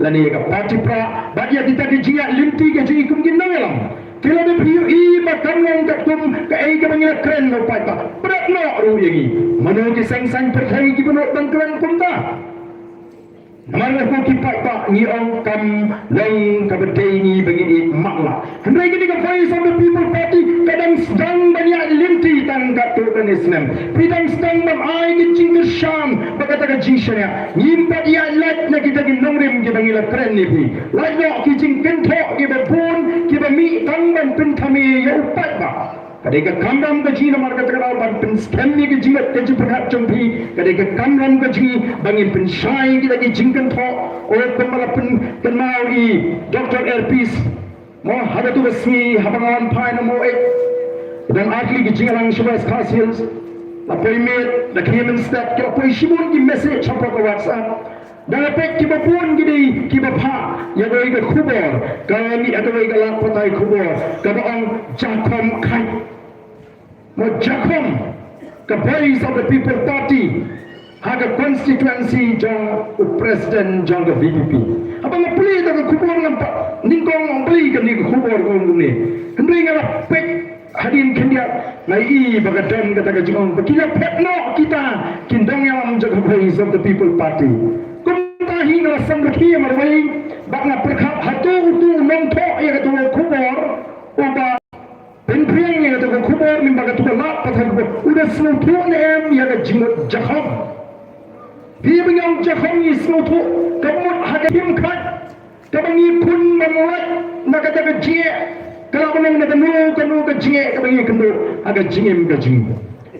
lani ka party pra bagi kita di jiat linti ke ji ikum ginnalam kila de priu I makan nang tum ka ai ka bangila kren no patba berat no ru yagi mano ki sang perthai ki benot bang kren kumta Mana ko ki patba ni ong kam lang ka bedai ni bagi ni makla hendai ki ka voice of the people party kadang sedang banyak linti tang ka turkan Islam pidang sedang mam ai ki jingir syam bakata ka jingsya nyimpat ya lat na kita ki nongrim ki bangila kren ni pi lai no ki jing kenthok ki bepun ki bami tang ban pin thami ya upat ba kadai kamram ka ji namar ka takara ban pin scam ni ki jimat ka ji perhat chompi kadai kamram ka ji bangin pin shai ki lagi jingkan tho oleh kemala pin kenmawi Dr. Erpis mo hada tu resmi habangan pai namo dan atli ki jingalang shubas khasians la permit the came step ki apoi shibun ki message chapa ko WhatsApp dan apek ki bapun gidi ki bapa ya doi ke khubor kami atau doi ke lapotai khubor ka ong jakom kai mo jakom ka voice of the people party haga constituency jang president jang the VPP Apa ngapli tak kubur ngampak ningkong ngapli kan ni kubur kong ni. Hendri ngala pek hadin kendia nai bagadan kata kajong kita pek no kita kindong yang menjaga voice of the people party. Kumtahi ngala sanggaki marwai bak na perkhap hatu utu nongto ya kata kubur oba penpriang ya kata kubur mimba kata lak patah kubur udah selutu em ya kajimut jakham. Dia mengang jakham ni selutu kamut hakim kat kabangi pun memuat nak kata kajie. Kalau kau nak kanu kajie kabangi kanu agak jingem kajing.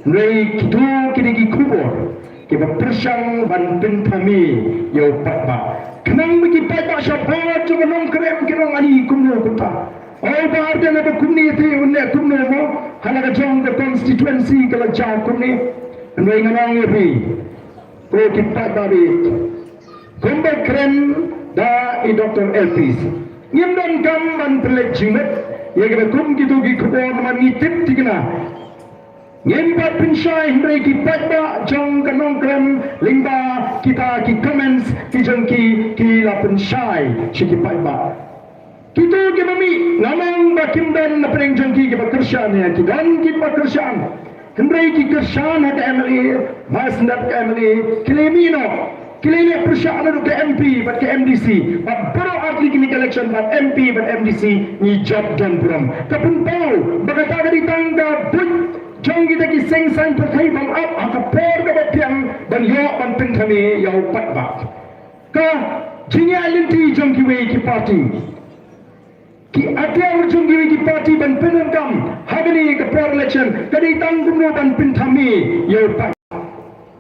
Nai kitu kini kubur kita persang banten kami yau patba. Kenang bagi patba siapa cuma nong krem kenang ani kumno kuta. Oh bahagia nak kumni itu unne kumno mo halaga jong the constituency kalau jauh kumni. Nai nganang ini. Kau kita dari kumba krem da i Dr. Elpis. Ngim don kam man pelek jimet ya kita kum gitu kubur man ngitip tigna. Ngempat pensyai hindai ki patba jong kanong krem lingba kita ki comments ki jong ki la pensyai ki patba. Kita ki mami ngamang bakim dan na peneng jong ki bakersyaan ya ki dan ki bakersyaan. Hindai ki kersyaan ada MLA, mas ndak MLA, kilemino. Kilele persyaan ke MP, but ke MDC, but baru arti kini election, but MP, but MDC ni job dan buram. Kapun tahu, bagata dari tangga but jong kita ki seng sang perkai bang up, haka por ke batiang dan yo banten kami yau patba. Ka jinya linti jong ki wei ki party. Ki atia jong ki wei ki party ban penengkam, hagani ke por election, kadi tanggung no ban pentami yau patba.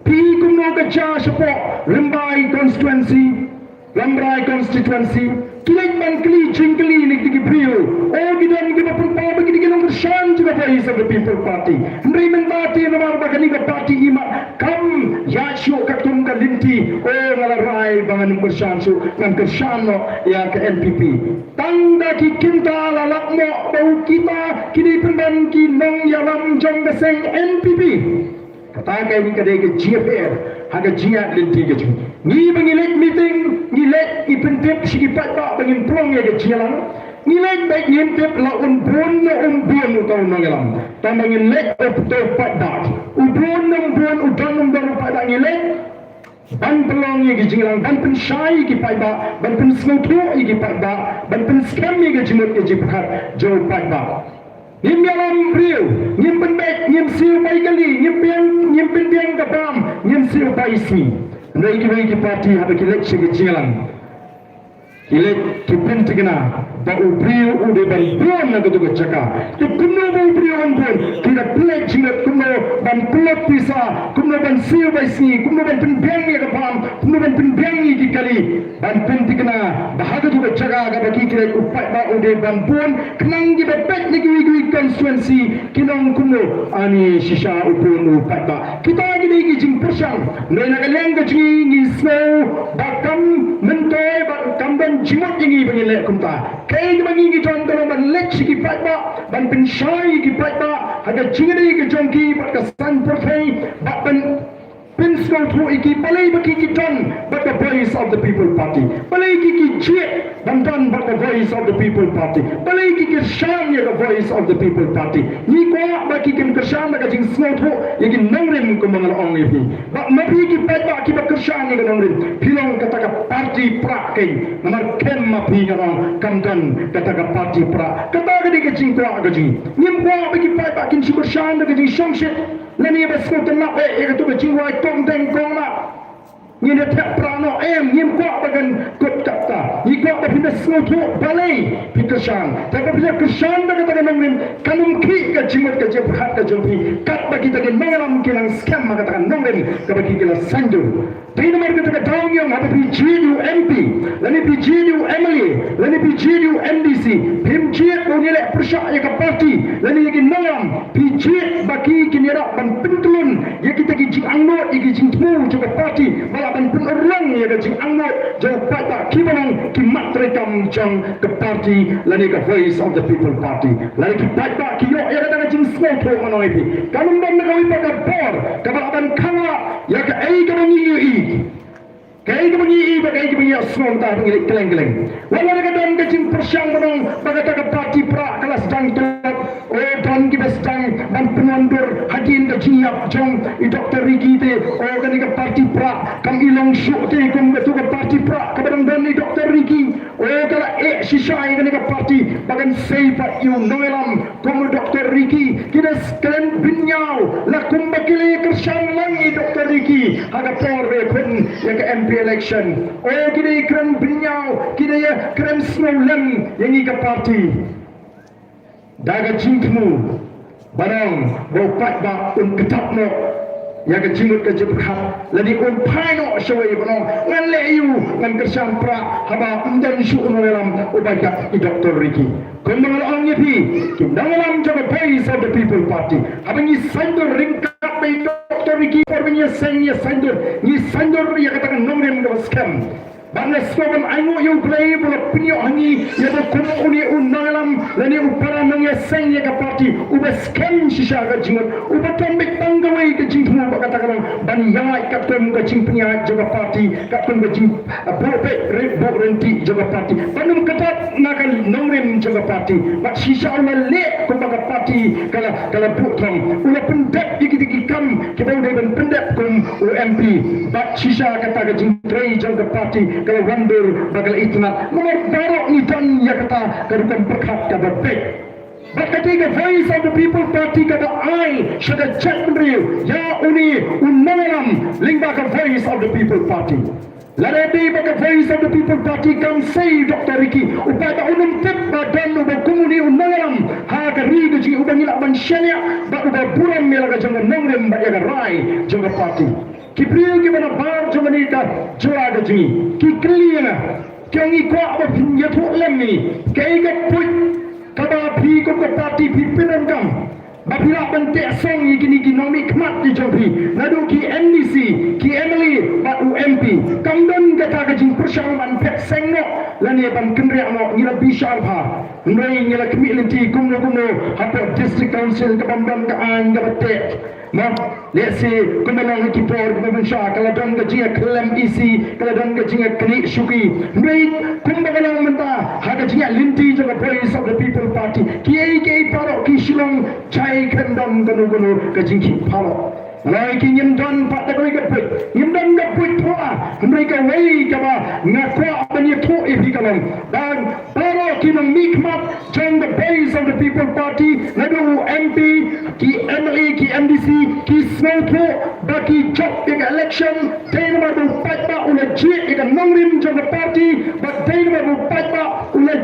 Pi kumno kaca support Lembai constituency, Lambrai constituency, kilek man kli jingkli ni tiki brio. Oh gidan kita pertama bagi kita nomor shan juga voice of the people party. Hendai mentati nomor bagani ke party ima kam ya syuk katung ka linti. Oh ngalarai bangan nomor shan su ngam kershano ya ke NPP. Tanda ki kinta lalak mo bau kita kini pendan ki nong yalam jong keseng NPP. Katakan ini kadai ke GFR, haga jiat linti ke jung. Ni bangilek meeting, ngilek ipentip sikipat tak bangin plong ya ke jialang. Ngilek baik ngintip la umbun utau nangelam. Tak bangin lek utau padat. Umbun udang padat ngilek. Ban pelong ya ke jialang, ban pensyai ke padat, ban pensmutu ke padat, ban penskam ya ke jimut ke jiphat jauh padat. Ngim yalam beriu, ngim penbek, ngim siu pai kali, ngim pendiang kapam, ngim siu pai ismi. Nai ki parti haba kilek sege jialang. Kilek ki pentigna, ba beriu ude ban buan na kutu kecaka. Ki kumno ba beriu ban buan, kita plek jingat kumno ban plek pisa, kumno ban siu pai ismi, kumno ban pendiang ya kapam, kumno ban pendiang ki kali. Ban pentigna, bahaga tu kecaka ka bagi kilek upat ba ude ban buan, kenang ki bepek ni ki constituency kinong kumno ani shisha upun upat ba. Kita gini ki jing persang, nai nak leng ke jing ni snow bakam mentoy bakam ban jimot jingi bangilek kumta. Kay bangi ki jon kalau ban lek ki patba ban pensyai ki patba ada jingri ki jongki bat kasan perkai bat ban Pinsco tu iki balai bagi kita but the voice of the people party. Balai ki cik bantan but the voice of the people party. Balai ki kersham ya the voice of the people party. Ni ko bagi kin kersham bagi jing snow tu iki nangrim ko mangal ong ibi. Bak mapi ki patba ki bak kersham ni nangrim. Pilong kata ka party pra kai. Namar kem mapi ngarong kamdan kata ka party pra. Kata ka di ki jing ko ka jing. Nim ko bagi patba kin kersham bagi jing shongshit. Lani bas ko tenap tu ka jing wai tong teng kong na ni de tak prano nyim ko bagan kot kata ni ko da pinda snotu balai pitashan ta ka pinda kushan da ka nangrim kanum ki ka jimot ka je phat ka jompi kat bagi ta ke nangalam kilang scam ma ka ta nangrim ka bagi kila sandu dai nomor ka ta daung yang ha pi GDU MP lani pi GDU MLA lani pi GDU MDC pim jiet ko ni le persya ya ka parti lani ya ki nangalam pi jiet bagi kinira ban pentulun ya kita ki jing angno iki jing tmu juga parti ban penerang ya gajing angot jauh pada kimanang kimat rekam jang ke parti lani ke voice of the people party lani ki pada ki yo ya kata gajing smoke to mano ipi kanum ban nagawi pada por kabal aban kawa ya ke ai ka bangi i Kaya kebengi iba kaya kebengi asnong tak pengilik keleng-keleng. Walau dekat dalam kecing persyang menong pada tak parti pra kelas dang top. Oh dan kita sedang dan penondur hadiin kejiap jong i Dr. Riki te. Oh kan ke parti pra kam ilang syuk te kum betul ke parti pra kepadang dan i Dr. Riki. Oh kalau sisai kan ke parti bagan seipat you noelam kum Dr. Riki kita sekalian binyau lakum bakili kersyang lang i Dr. Riki haga porre pen yang ke MP election. Oh kita keren binyau kita ya keren snowland yang i ke parti. Daga jingmu barang bopat ba ketap no ya ke jingut ke jebhat lani paino shawai barang ngan leyu ngan kersang pra haba undan syu no dalam ubada i Dr. Riki kembang ang nyepi kindalam jaga base of the people party abang ni sandur ringkat by Dr. Riki perbenya sandur ni sandur ya katakan nomrem ke scam. Bangla slogan aingo yung play bola pinyo hangi ya to kuno uni unalam lani upara mangya seng ya ka party uba scam shisha ka jingot uba tombek tanggawai ka jingmu ba katakan ban yai kapten ka jingpnya jaga party kapten ka jing bope rebo renti jaga party banum katat nakal nomrem jaga party ba shisha ala le ko ba party kala putram ula pendek dikit kam kita udah ben pendek kum MP ba shisha kata ka jing tray jaga party kalau wandur bakal itnat nomor darok ni dan ya kata karukan berkat kata baik. But ketika voice of the people party kata I should have checked real ya uni unalam lingba ka voice of the people party. Lada baka voice of the people party come say Dr. Riki upata unum tip badan ubah kumuni unalam ha ka riga ji ubah ngilak ban syanya ba ubah buram melaga jangan nongrem ba ya rai jangan party. Kipriyo ki bana bar jomani ka jura ga jingi ki kliena kyangi ko aba pinya thu lemni kai ga put kaba phi ko ka party phi pinam kam bapila bante song yikini economic mat di jompi nadu ki NDC ki Emily ba UMP kamdon kata ga jing persyang man pet sengno lani ban kendria mo ngira bishar pha ndoi ngira kemi lenti kumno hapo district council ka bambam ka an ga bate ma let's say kumalang kipor kumalang sya kala don ga jinga klem isi kala don ga jinga kni shuki ndoi kumbalang menta haga jinga linti jaga voice of the people party ki paro ki shilong chai kandam ganu ga jingki paro Lai ki nyimdan pak takoi ka put nyimdan ga put thoa ndoi ka wei ka ba ngakwa bani tho ifi kalam dan paro ki nang mikmat jang the base of the people party nadu MP ki MLA ki MDC ki snowtho baki chop in election tayo ba do patba ula jit in nongrim jang the party but tayo ba do patba ula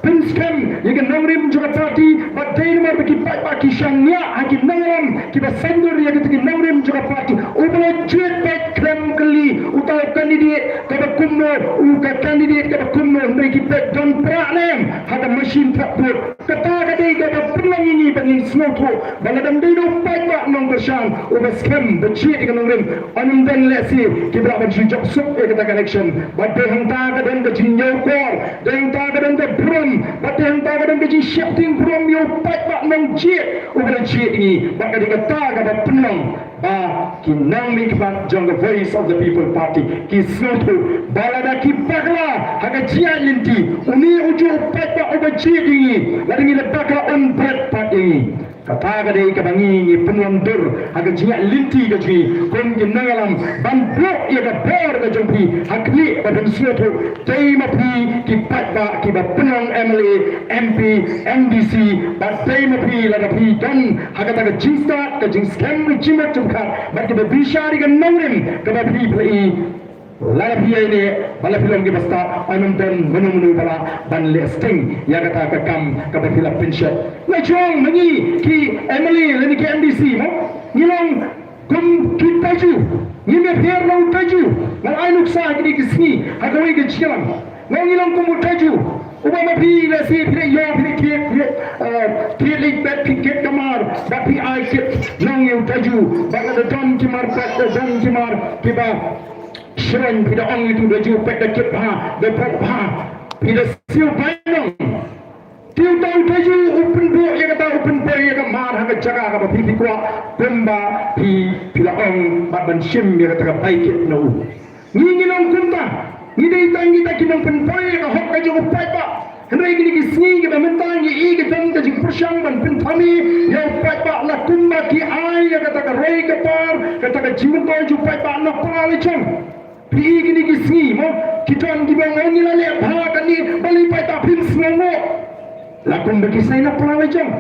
pinskem in nongrim jang the party but tayo ba ki patba ki shangya ki nongrim ki ba sandur ya ki nongrim jang the party ubla jit back klem kali utaw candidate ka kumno ka candidate ka kumno ndai ki back don pranem hada machine tapur kata kadai ka pelang ini bangin snowtho baladam dino patba nong bersang uba scam becit ikan nongrim anum dan lesi kibra banci job sok e kata election badde hanta kadan ke jinyau kor dan hanta kadan ke brum badde hanta kadan ke shifting brum yo patba nong jit uba jit ini bakal dikata kada pelang ba kinang mikmat jong the voice of the people party ki snowtho balada ki bagla haga jia linti uni uju patba uba jit ini ladingi lebakla on bread pat ini kata kadai kabangi ni penondur aga jinga linti ka ji kon ginangalam ban blok ya ka bor ka jompi hakli badan suatu dai mapi ki patba ki ba penong MLA MP MDC ba dai mapi la pi dan aga ta ka jinsta ka jing scam ri jimat tumkar ba ki ba bishari ka nongrim ka ba pi play lala biya ini bala film ke basta anum dan menu bala ban listing ya kata ka kam ka ba film pension na chong mangi ki Emily leni ki MDC mo ngilong kum ki taju ni me fer lo taju na ainuk sa ki kisni hagawi ke chilam ngilong kum taju ubama pi la si pire yo pire ki lik bet piket kamar ba pi ai kit nang yu taju ba da don ki mar pa don ki mar ki ba Seren pida ong itu dah jauh pek dah kep ha, dah pek ha, pida siu bayang. Tiu tahu taju open book ya kata open book ya kata mar haga jaga kata pipi kuat, pemba pi pida ong bat ban sim ya kata baik it no. Ngi nong kunta. Ngi dei tangi ta kinong penpoy ka hok ka jong pai pa. Henry gini ki sngi ki mentang i ki tang ka jing persyang ban pentami ya pai pa la kumba ki ai ya kata ka rei ka par kata ka jimun ko ju pai pa na pa le chang. Pi gini ki sngi mo kiton ki bang ngi la le bha ka ni bali pai ta pin sngo. La kumba ki sai na pa le chang.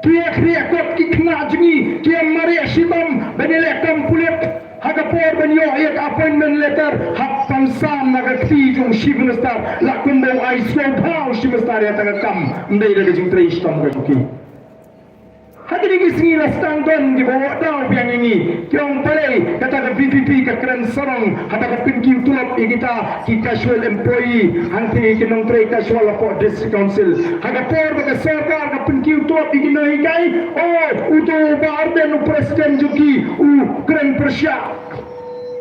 Kia kriya kot ki kena jengi kia maria sitam benele kam pulet haga por ben yo ayat appointment letter hak pansam naga ti jong shivnestar la kumbo ai so pau shivnestar ya taga kam ndai daga jing trei sitam ga ki hadi ni singi la stang don di bawa dau piang ini kiong pale kata ka PPP ka keren sarong hata ka pinki tulap kita ki casual employee anti kinong trei casual for district council haga por ka sarkar ka pinki tulap igina higai oh uto barden presiden juki keren persya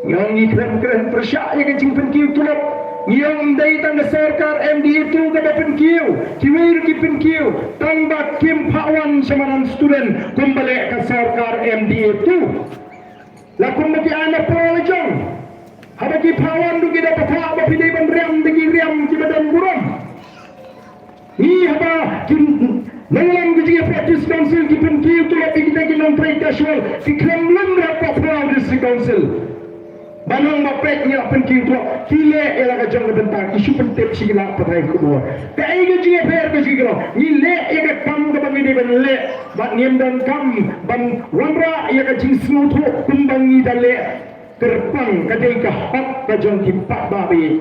yang ni keren persya ya ka jing pinki tulap yang dai tang sarkar MD itu ka pinkiu kiwir ki pinkiu tambah kim pawan samaran student kembali ke sarkar MD itu lakum mati anak prolejong haba ki pawan du kita papa ba pidai ban riam degi riam ki badan guram ni haba kin nangalam ki practice council ki pinkiu tu lapi kita ki non trade casual ki kremlin rapa proud district council Banang bapet ni apa kini tu kile ela ka jang bentang isu penting sigila patrai kedua. Kai ke ji fer ke sigila ni le ega kam ke bagi de ben le bat niem dan kam ban wandra ya ka jing snu tu kumbang ni dale terpang ka dei ka hak ka jang ki pak babi.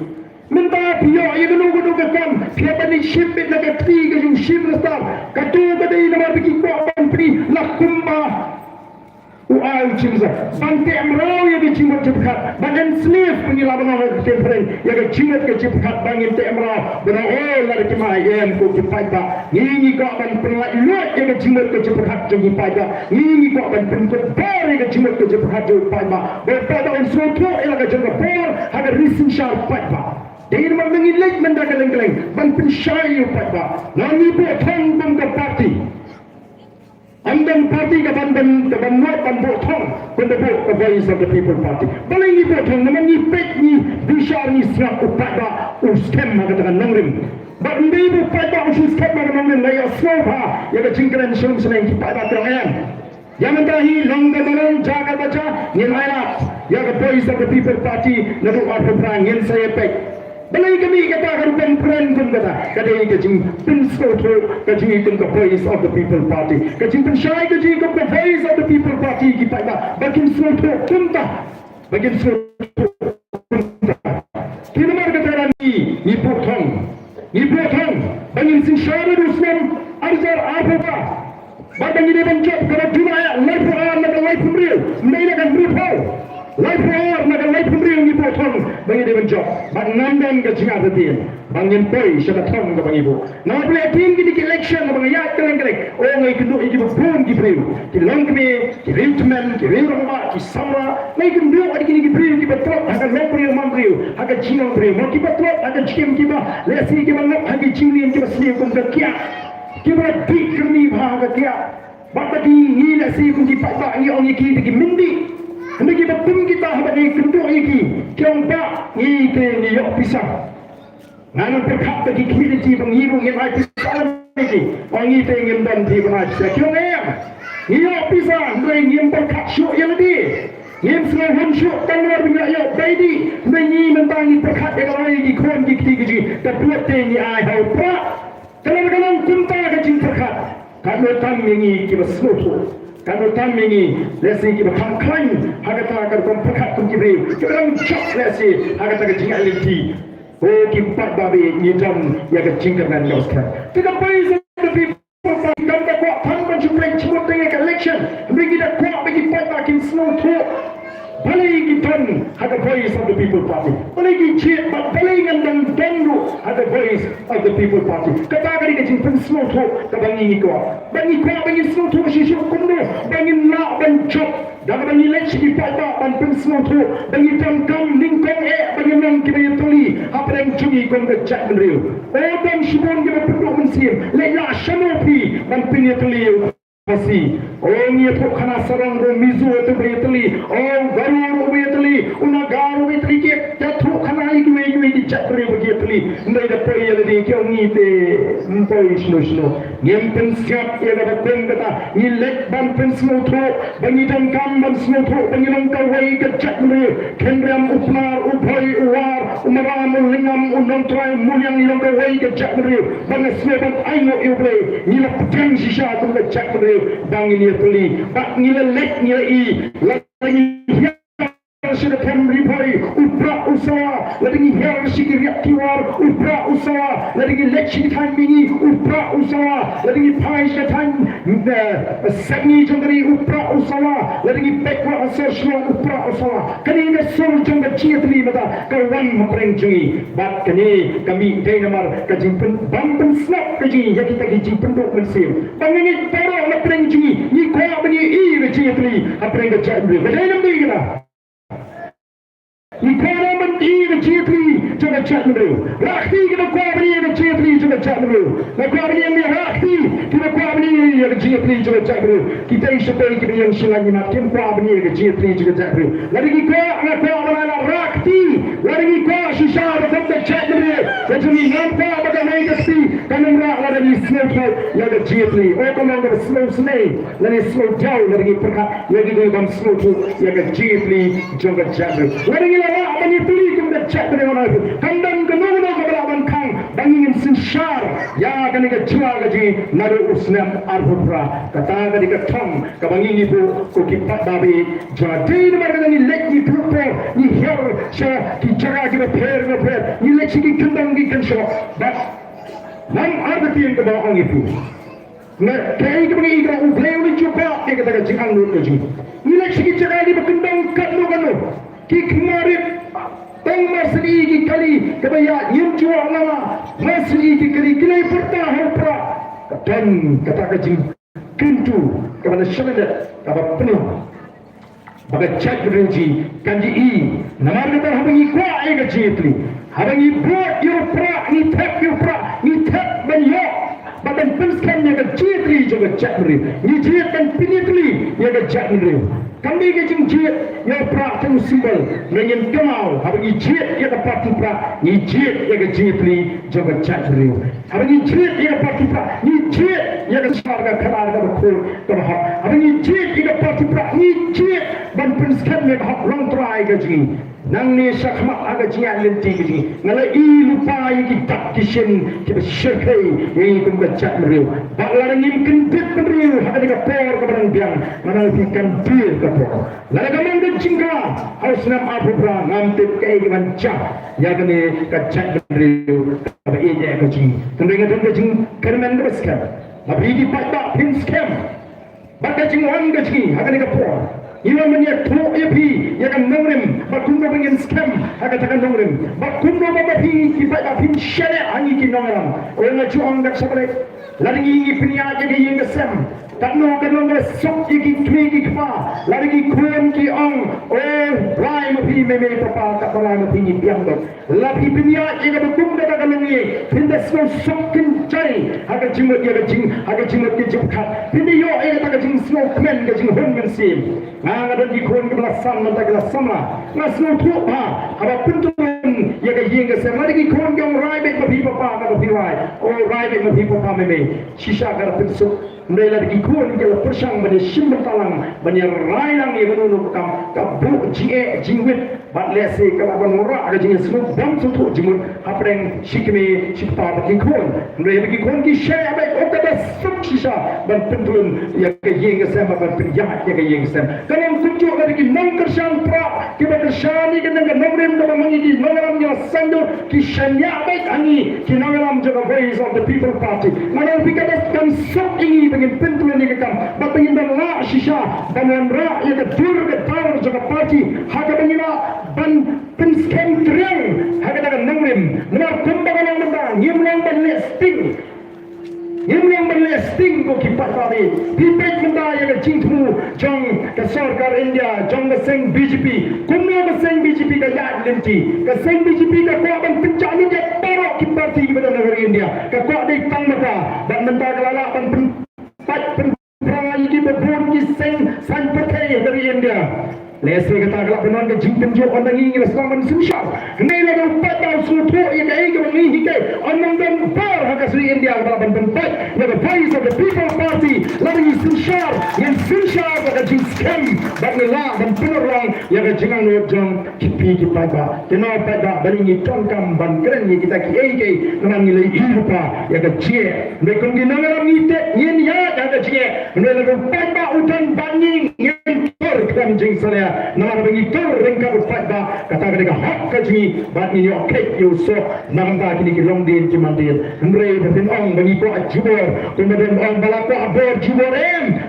Minta pio ya genu ke kam pia bani ship na ka ti ke jing ship na star ka tu ka dei na bagi ko ban pri la kumba Uai cimza, bangte amrau ya ke cimat cepkat, bagan slave pengilaban orang temperin, ya ke cimat ke cepkat bangin te amrau, benar lari kemai em ko cepat ba, ni kau ban penlai lot ya ke cimat ke cepkat jadi pada, ni kau ban pentuk bar ya ke cimat ke cepkat jadi pada, berpada unsur tu ya ke jaga bar, agar risin sharp pada. Dengan mengingin lek mendakaleng-kaleng, ban pensyai pada, nani potong bangka parti. Andang parti ka bandan not ban botong when the voice of the people party. Baling ni botong naman ni pek ni bishar ni snap upada uskem magatakan nangrim. But hindi mo pada uskem magatakan nangrim na ya slopa ya ka jingkran siyong sanay kipada terangan. Yang mentahi longga dalam jaga baca nilairat ya ka voice of the people party na doa perang yang saya pek. Balai kami kata karupan peran pun kata kadai kajing pinsko tu kajing ikut ke voice of the people party kajing pensyai kajing ikut ke voice of the people party kita dah bagian seluruh kunta bagian seluruh kunta kita mar kata ni potong bagian sinsyai rusman arjar apa bagian ini bencok kalau Jumaat life real mereka akan berupau life real maka life real ni potong bagi dia bencok bang nandang ke jingat hati bangin poi syarat tong ke bang ibu nama boleh tim kita ke election bang ya keleng-keleng oh ngai kendu ibu pun di priu ki long kami ki ritmen ki riroma ki samra ngai kendu adi kini ki priu ki betrot akan mempriu mampriu akan jinong priu mau ki betrot akan jikim ki ba lesi ki ba ngap hagi jingli ki ba sli kum ke kia ki ba dik kami ba ke kia bakati ni lesi kum ki pa ni ong ki ki mindi hendak kita pun kita hendak kenduk iki kiompak ni ke ni yok pisang ngan perkap bagi community pengiru yang ai pisang iki orang itu yang dan di mana kiong em ni yok pisang doi ngim perkap syuk yang di ngim semua hun syuk tanwar binyak yok baidi doi ni mentang ni perkap yang lain iki kon di kiti kedua ni ai hau pra kadang-kadang kunta ke jing perkap kalau tam ini kita semua kalau kami ini lesi kita pangkain harga tak akan perkat pun kita orang cak lesi harga tak jingat lagi oh kita babi ni jam ya ke jingkaran yang sekarang tidak boleh tapi kita kuat tanpa jumlah cuma dengan election bagi kita kuat bagi pada kin slow talk balai kita harga voice of the people party balai kita balai dengan dengdu harga voice of the people party kata kali kita jingkaran slow talk kebangi ni kuat bagi slow talk sisuk kundu bagi nak bencok dalam bagi leci di pada dan pensel tu bagi tangkam lingkong bagi orang kita yang tuli apa yang cungi kong kecak menriu dan shibon kita perlu mensim lelah syanopi dan punya tuli pasti orang yang tu kena sarang mizu itu beri tuli orang baru beri tuli unagaru itri jatuh kana igu di cakre bagi tli ndai da pay ya di kyo ngi te mpoi sno ngem pen siap ya da pen kata ni lek ban pen sno tho bangi dan kam ban sno tho bangi dan ka wai ka cakre kendram upnar upai uwar umaram lingam unong trai mulyang ni ka wai ka cakre bang sno ban aino ible ni la putang shisha tu ka cakre bangi ni tli bak ni la lek ni la i lagi sudah pemberi pari upra usaha lagi hal sikit kiwar upra usaha lagi leksi time ini upra usaha lagi pai time seni jangkari upra usaha lagi pekwa asal upra usaha kini ini sol jangkar ciat ni mata kawan memperenjui bat kini kami day namar kajimpen bampen snap kaji yang kita kajimpen dok mensim bangini taro memperenjui ni kau bani i ciat ni apa yang kajak ni bagaimana nampak kita Ikana mandi na chitli jaga chatnu rakhi kita kwabni na chitli jaga chatnu na kwabni ni rakhi kita kwabni na chitli jaga chatnu kita isapay kita yang silangi na kim kwabni na chitli jaga chatnu lagi ko na kwabna na rakhi lagi ko shishar na chatnu jadi nampa bagaimana kasi kanang lagi slow ya na chitli o kamang slow lagi slow down lagi perkat lagi bam slow ya na chitli jaga chatnu lagi Abang itu lagi kita cek dengan orang itu. Kandang kenal kepada abang kang, bangin sinshar. Ya kan kita jual gaji naru usnam arbitra. Kata kan kita thang, kabangin itu ko kipat babi. Jadi ni mereka ni lek ni puper, ni her, saya kicara kita per, ni lek sini kandang kita shop. But nam arbitra yang kita bawa itu. Nah, kayak kita pergi ikut ubleu ni cuba, kita kata jangan dulu gaji. Ni lek sini cara di berkendang kanu. Kikmarit tang masri ki kali kabaya yimju alama masri ki kali kilai perta harpra dan kata kajing kintu kepada syada kaba penuh baga chat renji kanji i namar kata habangi kwa ai gaji itli habangi bro yupra ni tap banyo bagan penskan nya gaji itli juga chat ri ni jiat kan pinitli ya ga chat ri kami kecing jiat ya prak tu simbol menyen kemau habis jiat ya dapat tu prak ni jiat ya ke jiat li jaga cat riu habis jiat ya dapat tu prak ni jiat ya ke sarga kalar ka betul terhad habis jiat ya dapat tu prak ni jiat ban penskan ya hak long try ke jing nang ni sakmat aga jiat lenti ke jing ngala i lupa ya ki tak kishin ki bersyirkai ya kum ka cat riu baklar ngim kendit riu habis ka por ka barang biang mana ikan bir ka lalu kami berjingga harus nam apabila ngambil keiman cah ya kini kacak beriu apa ini ya kaji tentang kajing kerman berskan tapi di pada pin scam pada kajing wan kaji akan dikapur ini namanya tuh epi ya kan nongrim bakundo pengen scam akan takkan nongrim bakundo babi di pada pin syariat hangi ki nongram orang ngajuang dak sabalik lalu ini punya jadi yang kesem Takno sok iki twigi kpa lagi kuan ki ong rai mapi meme papa tak pala mapi ni piang dok lapi pinya jika bekum daga kalungi pinda sok kin cai aga jimut ya gajing aga jimut ki jipkat pinda yo daga jing snow kmen gajing hon men sim nga dan ki kuan ki belasam mata ki lasam la nga snow tu ha aba puntun ya ga yeng ga sem lagi kuan ki ong rai be mapi papa ga mapi rai rai be mapi papa meme shisha gar pinsuk mereka lagi kuat kalau persang pada simbol talang banyak rayang yang menunjuk kam kabu jingwit bat lese kalau abang murah ada jingwit semua bam tutup jingwit apa yang sikme sikpa lagi kuat mereka lagi kuat ki share abang oke dah sub sisa ban pentun ya ke yeng sama ban penjahat ya ke yeng sama kalau tunjuk lagi nang kersan pra kita kersan ni kena nongrim dalam menjadi nongram yang sandu ki shanya baik ani ki nongram juga voice of the people party mana kita kan sub ini dengan pintu ini kekam batangin dan la shisha dan ra ya ke dur ke tar jaga parti haga bangina ban pinskem triang haga daga nangrim nama kumbaga nang nanda yimlang ban listing ko kipat tadi pipet menda ya ke jingtmu jong ke sarkar India jong ke sing BJP kumno ke sing BJP ka yad lenti ke sing BJP ka ko ban pencak ni je parok kipat ti kepada negara India ka ko dei tang mata dan menda kelala ban perang ini berbunyi sing san pakai dari India Leswe kata kalau benar ke jingpen jo orang ini Rasulullah Sunshar. Nei la upat tau sutu ya kai ke mengi hikai. Orang dan par hak asli India kalau bentuk ya the voice of the people party lagi Sunshar yang Sunshar pada jing scam bagi lah dan penerang ya ke jangan jong kipi kipada. Kenapa pada balik ni tongkam ban keren ni kita kai memang nilai hidupa ya ke cie. Mereka gina ngaram ni te yen ya ke cie. Mereka pada udan baning yang kan jing saya nama bagi tur rengka upada kata mereka hak kaji bat ini okey you so nama kini long din kimandin mrei betin ong bagi ko ajibor kemudian ong balako abor jibor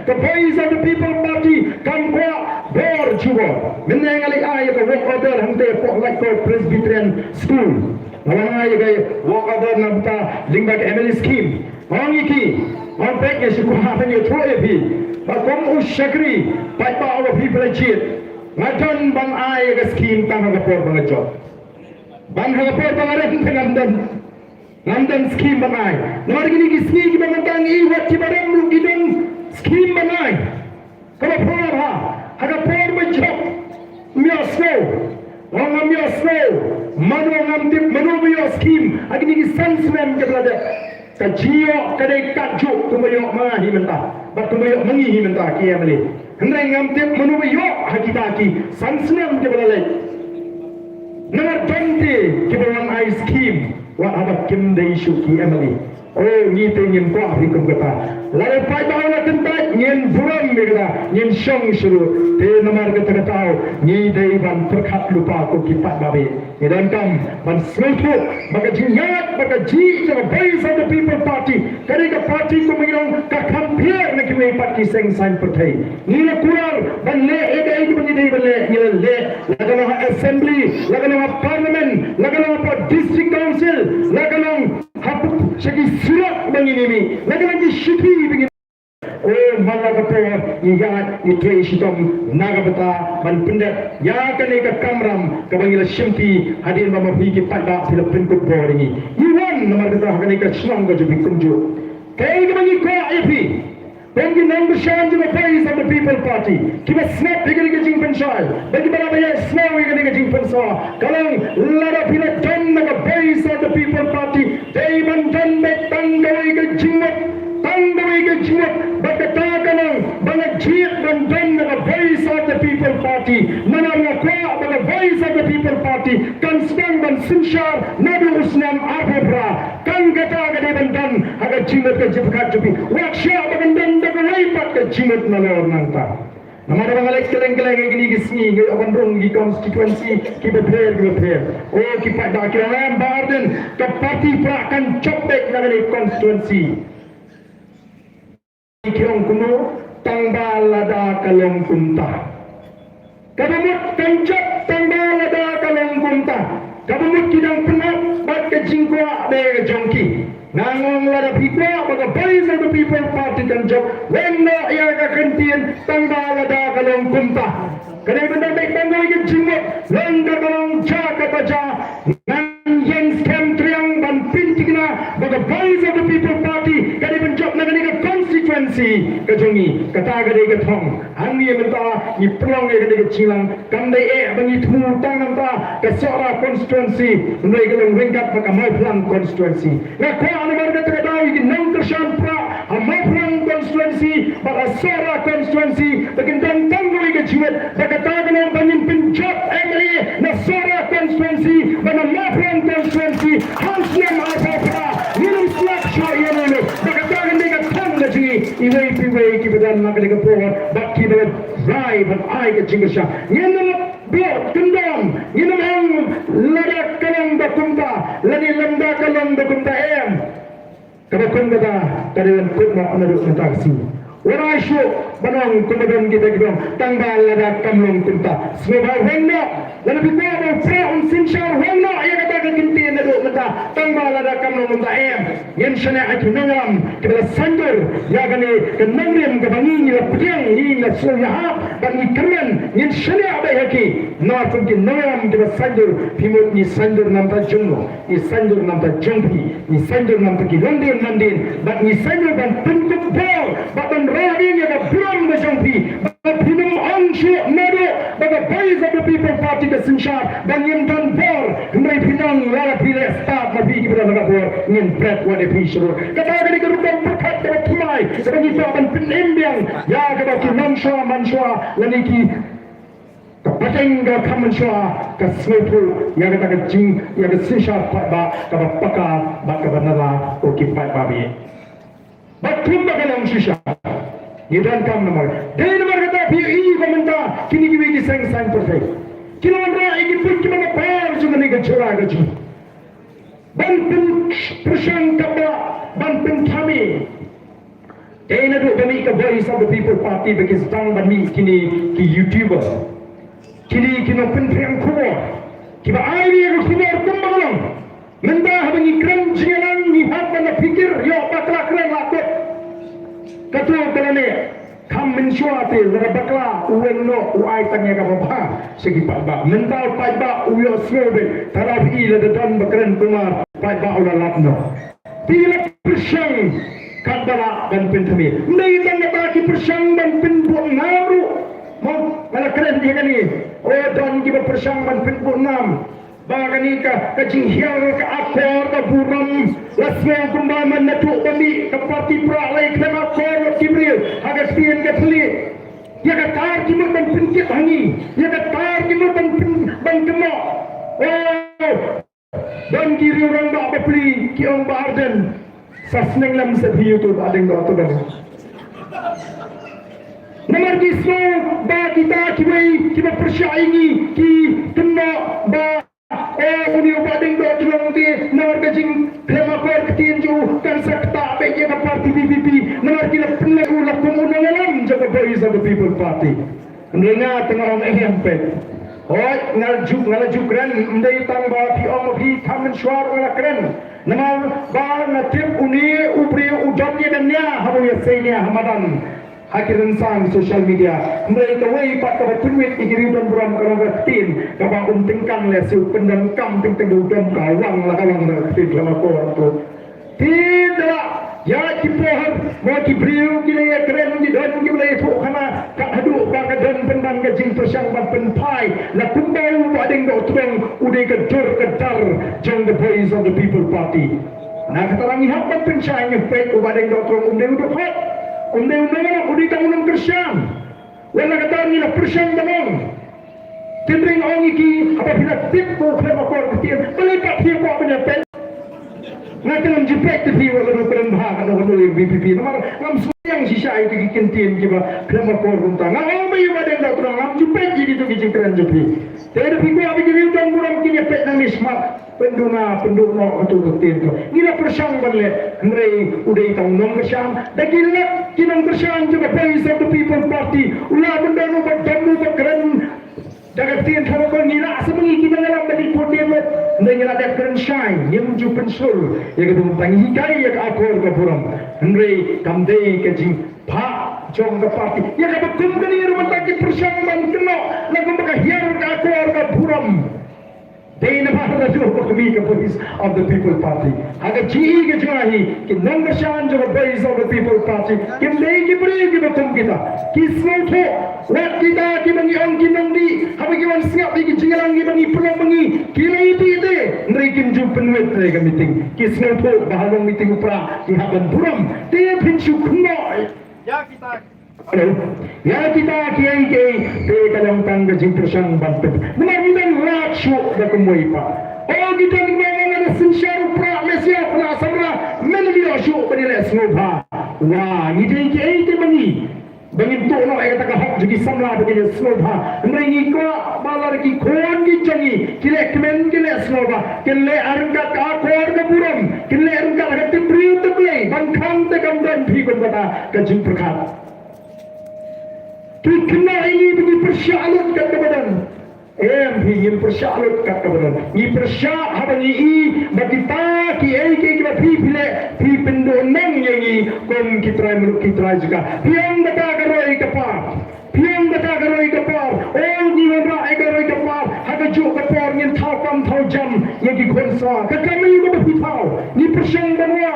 the voice of the people party kan ko bor jibor menengali ay ko work order hante ko like ko Presbyterian school nama ay gay work order namta lingba ML scheme ong iki ong pek ye sku ha ben yo throw epi Bakom usyakri, baik bawa people ajit. Ngadon bang ay ke scheme tang hagapor bang job. Bang hagapor bang areng ngamdan scheme bang ay. Nomor gini scheme bang tang iwat ki barang lu idon scheme bang ay. Kalau por ha, hagapor bang job. Miasno, orang miasno, manu mias scheme. Agini ki sanswem ke belada. Kajio kadai kajuk tumayok mahi mentah. Bat tumayok mengihi mentah kia mali. Hendai ngamtip menumayok hakitaki sansnam ke belalai. Nangat bante ke belan ice cream. Wa abad kim da isu kia mali. Oh ni te ngin ko afikum kata. Lalu pai bawa tentai ngin buram me kata. Ngin syong suru. Te namar kata kata ni dai ban perkat lupa ko kipat babe. Dan kam ban selfu maka jingat maka ji the voice of the people party kadai party ko mengirong ka compare na kimi party seng sign pertai ni la kural ban le ega ega bani dei ban le le lagano assembly lagano parliament lagano district council lagano hapuk segi surat bangini lagano di shipi begini oh malagapo igat itwe shitom nagabata ban pendat ya kane ka kamram ka bangila shimpi hadin mama bigi pada Philippine football ini iwan nomor kata kane ka shlong ka jubi kunju kai ka bangi ko ipi bagi number shan to the face of the people party kiba snap digani ka jing penshal bagi bala baya snow digani ka jing pensa kalang lara pila tan na ka face of the people party dei ban tan me tangawai ka jingmat tangawai ka jingmat banga jiat dan the voice of the people party manarnya kwa banga voice of the people party kan sedang dan Sunshar Nabi Usman Abubra kan kata gade dan aga jimat ka jipkat jupi waksha bagandan daga laipat ka jimat nalor nangta nama ada bangalek keleng-keleng gini gisni abandung di constituency ki beper oh ki pada kira barden ke parti prakan copek nagani constituency kirong kuno tangbalada kalong kunta kabumut kancap tangbalada kalong kunta kabumut kidang penat bat ke jingkwa de jongki nangong lada pikwa baga voice of the people party kancap wenno ia ka kentien tangbalada kalong kunta kadai benda baik bangai ke jingkwa lengka kalong jaka baja nang yen scam triang ban pintigna baga voice of the people party kadai benjok nagani ka constituency kajongi kata gade ke thong angni menta ni prong ge gade ke chilang kandai bangi thu tang namta ke sora constituency ndai ke long ringkat maka mai plan constituency na ko anu mar gade ke dai ki nang tershan pra mai plan constituency baka sora constituency bakin dan tanggoi ke jiwet baka tagana bangin pinjat MLA na sora constituency bana mai plan constituency hansem apa minum slap show yelo baka tagana ke thong le ji iway ki badan nak ke po bakki be rai ban ai ke jingasha yenam blok kendam yenam ang ladak kalang bakumta lani landa kalang bakumta em kabakun bata kadawan putna anadu taksi ora syo banang kemudian kita gidong tanggal ladak kamlong kunta sebab wenno lalu kita ada fra Sunshar wenno ya kata kinti anadu mata tanggal ladak kamlong kunta em yen shana atu nangam kita sandur ya gane kenangrim ke bangi ni lapdiang ni la sulha bagi kemen yen shana abai haki na kunti nangam kita sandur pimut ni sandur namta jumno ni sandur namta jumpi ni sandur namta ki london mandin bat ni sandur ban tuntuk bol bat rahin ya buram de jumpi bat pinum anshu nado bat Party ke Sinsyar bangin dan bor Hemai pinang lala pilih start Nabi Ibrahim nak bor Ngin pret wade pisur Kata kali kerudang berkat Kata tumai Sebab itu akan penimbiang Ya kata ki mansua Laniki Kapateng ke kamansua Ke semepu Ya kata ke jing Ya ke Sinsyar Kata pakar Baka banala Oki pat babi Batum baka nang Sinsyar Gidan kam nomor Dari nomor kata PI komentar Kini kiwi kiseng sang perfect Kini orang ingin pun kima ngapar Cuma ni kecura gaji Banten persang kaba Banten kami Dari naduk kami ke Voice of the People Party Bagi sedang bani kini ki YouTuber Kini kini pentriang kuwa Kiba airi yang keluar kembang lang Mendah bagi keren jengalan Nihat mana fikir Yo bakla keren lakut Ketua kalane kam mensuate zara bakla uwenno uai tanya ka bapa segi pa mental pai ba uyo slobe taraf ila de dan bakren kumar pai ba ula lapno tila persang kadala dan pentami ndai dan ta ki persang dan penbu naru mau mala keren dia kani oh dan ki persang dan penbu nam bagani ka kajing hiang ka akor ka buram lasnya kumbaman na tu kami ka parti pra lai kema akor kibril aga tien ka tli ya ka tar ki mo ban pinkit hangi ya ka tar ki mo ban kemo oh dan kiri orang ba beli ki ong barden sasneng lam sa biyo to adeng do to dan nomor kisno ba kita kiwei kita persyai ki kena ba uni ubading do tulong di nomor kajing lema per ketinju kan sakta bege ka parti BBP nomor kila pernah ulah pemunang alam jaga Voice of the People Party ndenga tengah orang ehempe hoy ngalajuk keren ndai tang ba pi om pi kamen swar wala keren nomor ba natip uni ubri ujannya dan nya habu ya senya hamadan Akhiran sang social media mereka wei pat ka tunwit igiri dan buram ka tin ka ba tingkan le su pendang kam ting dum ka wang la ka wang na tin lama ko to tidak ya ki pohon mo ki briu ki le keren di don ki le to kana ka hadu ka dan pendang ka jing persang ban penpai la kumbau bading do tuang ude ka dur ka dar jong the Voice of the People Party na katarangi hapat pensai ngepet bading do tuang ude hat undang-undang udi tamunan Kristian wala kata nila Kristian damang tindring ang iki apabila tip ko klema ko ketian balikat hiyo ko penyepet ngayon ang jipet ti wala no perembahan ano no BPP nomor ngam suyang sisa itu kikintin kiba klema ko runta ngam may badeng da kurang ngam jipet jadi tu kicikran jepi tapi ko abi jadi tang kurang kinyepet nang isma penduna untuk rutin tu. Nila persang banle, ngeri udai tang nong persang. Dagilna kinong persang juga Voice of the People Party. Ulah benda no berjamu berkeren. Jaga tin kalau kau nila sebengi kita ngalam balik podium. Ngeri ada keren shine, yang muncul pensul. Yang ketemu tangi hikai yang akor ke buram. Ngeri kamdei kejing pak jong ke party. Yang apa kumkani rumah taki persang ban keno. Lagu maka hiar ke akor ke buram. They never had to be the Voice of the People Party. Agar ji ke jahi, ki nangashan jo Voice of the People Party. Ki lei ki beri ki betum kita. Ki semua wat kita ki bangi ong ki nangdi. Apa ki wan siap ki jingalang ki bangi pulang bangi. Ki lei ti te. Neri kim ju penwet ke meeting. Ki semua bahalong meeting upra ki haban buram. Te pinchu kunoi. Ya kita ya kita kiai te kadang tangga jing persang bantet menang racu da kumoi pa oh kita ni mana Sinsyar pra Malaysia pra samra menang racu benile snobha wah ni te kiai te mani bangin to no ay kata hak jadi samla benile snobha mrengi ko balar ki khon ki changi kile kemen kile snobha kile arga ka khor ka buram kile arga ka tibriu te play bangkhang te kamdan bhi ko bata ka jing prakhat kena ini bagi persyalut kat kebadan ingin persyalut kat kebadan ni persyak habang i bagi ta ki ai ki kita pi pendonang yang i kom kita menurut kita juga piang bata garoi kapar oh ni wala ai garoi kapar haga jo kapar ngin thau kam thau jam yang ki konsa ka kami ko pi thau ni persyang banwa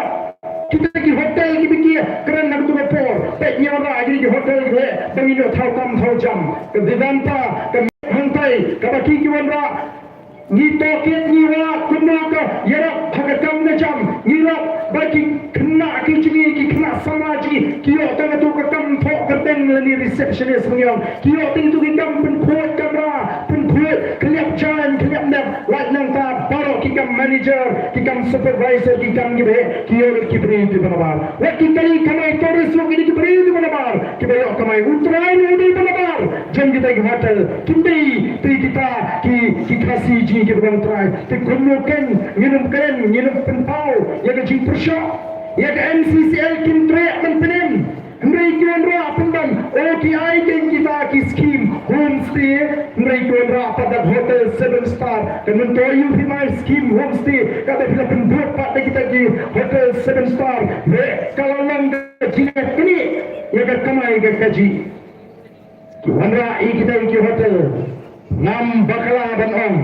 kita pergi hotel kita fikir kerana nak tukar por peknya orang jadi di hotel ke bangino thau kam thau jam ke Vedanta ke Hantai ke baki ni toket ni wa kunaka yara phagakam na jam ni la bagi kena ki jingi ki kena samaji ki yo tang tu ka kam tho ka teng ni receptionist ngyong ki yo ting tu ki kam pen khot kamera pen khot kliap jan kliap nap right nang ta baro ki kam manager ki kam supervisor ki kam ki be ki yo ki bri di banabar wa ki kali kamai toris lo ki bri di banabar ki be yo kamai utrai ni di banabar jeng kita ki hotel kindai tri kita ki kasi ji ki bang trai te konoken nginum keren nginum penpau ya ke ji persya ya ke MCCL kim tre men penem Mereka kira pendan OTI kan kita ki skim homestay mereka kira pada hotel 7 star dan mentor you my skim homestay kata bila penduduk pada kita ki hotel 7 star kalau lang gaji ini ya kan kamai gaji wandra kita ki hotel nam bakala dan om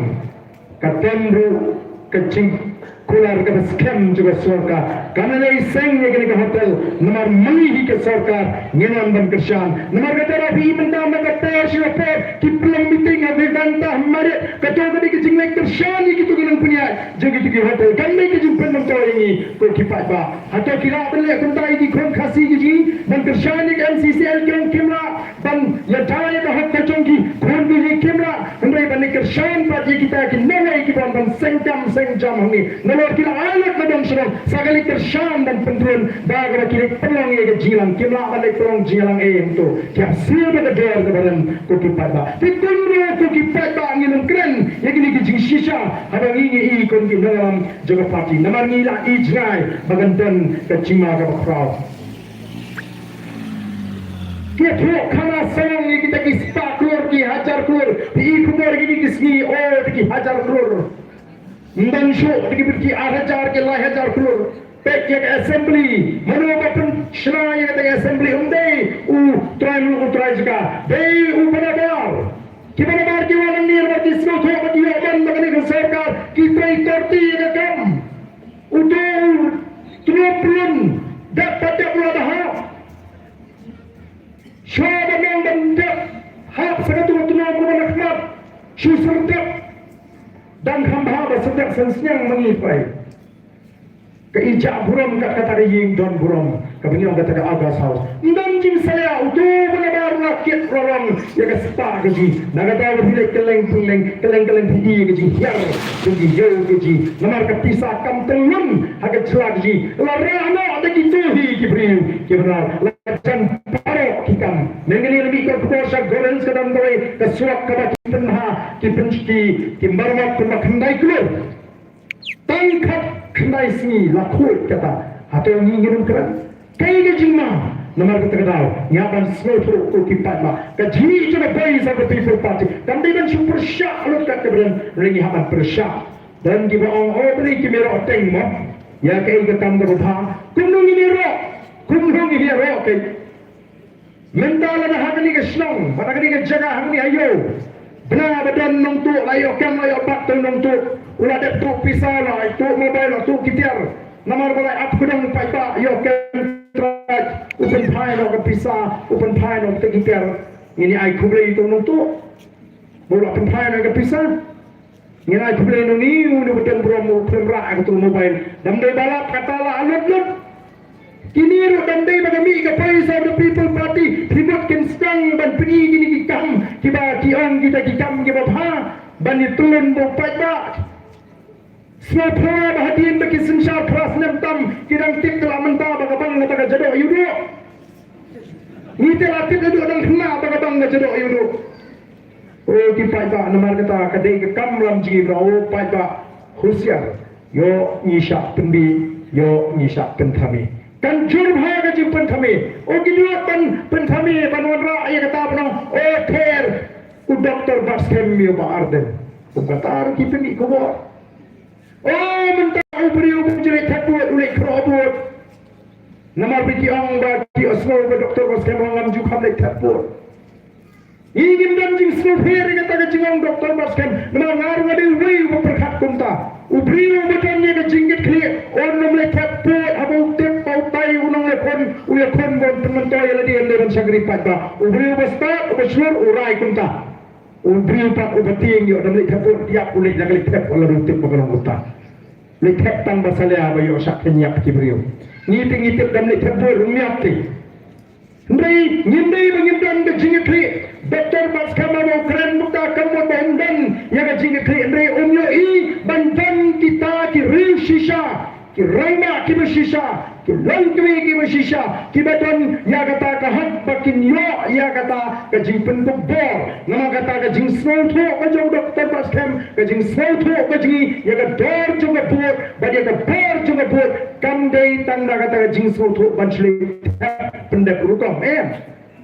katendru kecing kular ke scam juga sorka karena dari seng ye ke hotel nomor mani ke sorka nyenan dan kersan nomor kata rafi benda kata siapa ki pelang meeting ave ganta mare kata tadi ke jing lek kersan ni gitu gilang punya jadi ke hotel kan mai ke jumpa nam tahu ini ko ki pa ba atau kira beli kuntai di kon khasi ji dan kersan ni MCCL kan kimla dan ya jaya ke hotel chongki kon di kimla andai ban kersan pa ji kita ki nawai ki ban sengjam ni Nomor kila alat na dong sunod sakali kersan dan pentuan baga kini pelang ye jilang kimla balik pelang jilang itu kya sila ka der ka baran ko kipat ba tikunro ko kipat ba ngilong kren ye kini ki jing shisha hadang ingi kon ki dalam jaga party namar ngila ijnai bagantan ka chima ka crowd Kau kana sayang ni kita ki spaklor ki hajar klor di kumor gini kisni oh ki hajar klor dan show dikibirki 8,000 ke 10,000 crore pek yang assembly mano bapen shna yang kata assembly umdei trai jika dei banabar ki wanan ni berarti semua tu bagi aban bagi sarkar ki trai terti yang kam udah tujuan dapat ulah dah show dan hap sekatu tujuan ko nakmat susur dan hamba bersedak sensiang mengipai keijak buram kat kata ying don buram kebenyong kata agas haus dan jing saya utu benar rakyat rolong ya ke spa keji naga tahu bila keleng pidi keji hiar keji yo keji namar ke pisah kam telun haga celak keji larana ada kituhi kibriu kibral lacan paro kikam nengeni lebih ke kuasa goren sedang doi ke suak ke baki penha ki marmat ke khandai keluar tangkat khandai sini lakut kata atau ni ngirim keran kai ke jingma nomor kita tahu nyaban slow to kipat ma kaji itu na bai sa people party dan dia super syak lu kat keberan ringi haban persyak dan di bawah beri ki mero teng mo ya kai ke tam ke bha kumnung ini ro kai mentala na hakani ke snong hakani ke jaga hakani ayo benar badan nong tu layo kam layo pat nong tu ulah dek tu pisah lah tu mobile tu kitiar nomor balai ap kudang paita yo kan track open pie no pisah open pie no kitiar ini ai kublai tu nong tu bola open pie no pisah ini ai kublai no ni unu betul promo kamera tu mobile dam dei balap katalah alut kini ro dandai bagami ka paisa the people party ribut ken stang ban pergi gini ki kam kiba ki ong kita ki kam ki ba ban ni turun bo paita semua bahagian bagi sensar keras nem tam kidang tip telah mentah bagabang ngata jado yudo ni telah tip duduk dan kena bagabang ngata jado yudo oh ki paita namar kata kadai ke kam lam ji bro paita husiar yo nisha pendi yo nisha pentami kan jur bhaga ji pentami o gilua pen thami banwara ya kata bano o ther u doktor baskem mi ba arden u katar ki pendi ko o mentah u beri u jere thaput u lek robot namar biki ong ba ki osmo ba doktor baskem ngam ju kham lek thaput ingin dan jing snufir kata ke jingong doktor baskem namar ngaru ngadi wei u perkhat kumta ubri ubetannya ke jinggit klik on nomle thaput abu tep pautai unang lekon uyakon bon tementoy ladi ende ban sagri patba ubri ubesta ubesur urai kumta Undri pak ubating yo dam lek tapur tiap ulit jangan lek tap wala rutip makan uta. Lek tap tang basalya ba yo sak kenyak kibriyo. Ngitip dam lek tapur rumiati. Ndai ngindai bangindang de jingitri. Doktor mas kama mo kren muka kamu bandan ya ga jingitri ndai umyo I bandan kita ki ring shisha ki rangma ki shisha ki langkwi ki shisha ki beton ya kata ka hat bakin yo ya kata ka jing penduk bor nama kata ka jing small tho ka jong doktor mas kam ka jing small tho ka jing ya ka dor jong ka bor ba ya ka bor jong ka bor kam dei tang da kata ka jing small tho banchli pendak rukom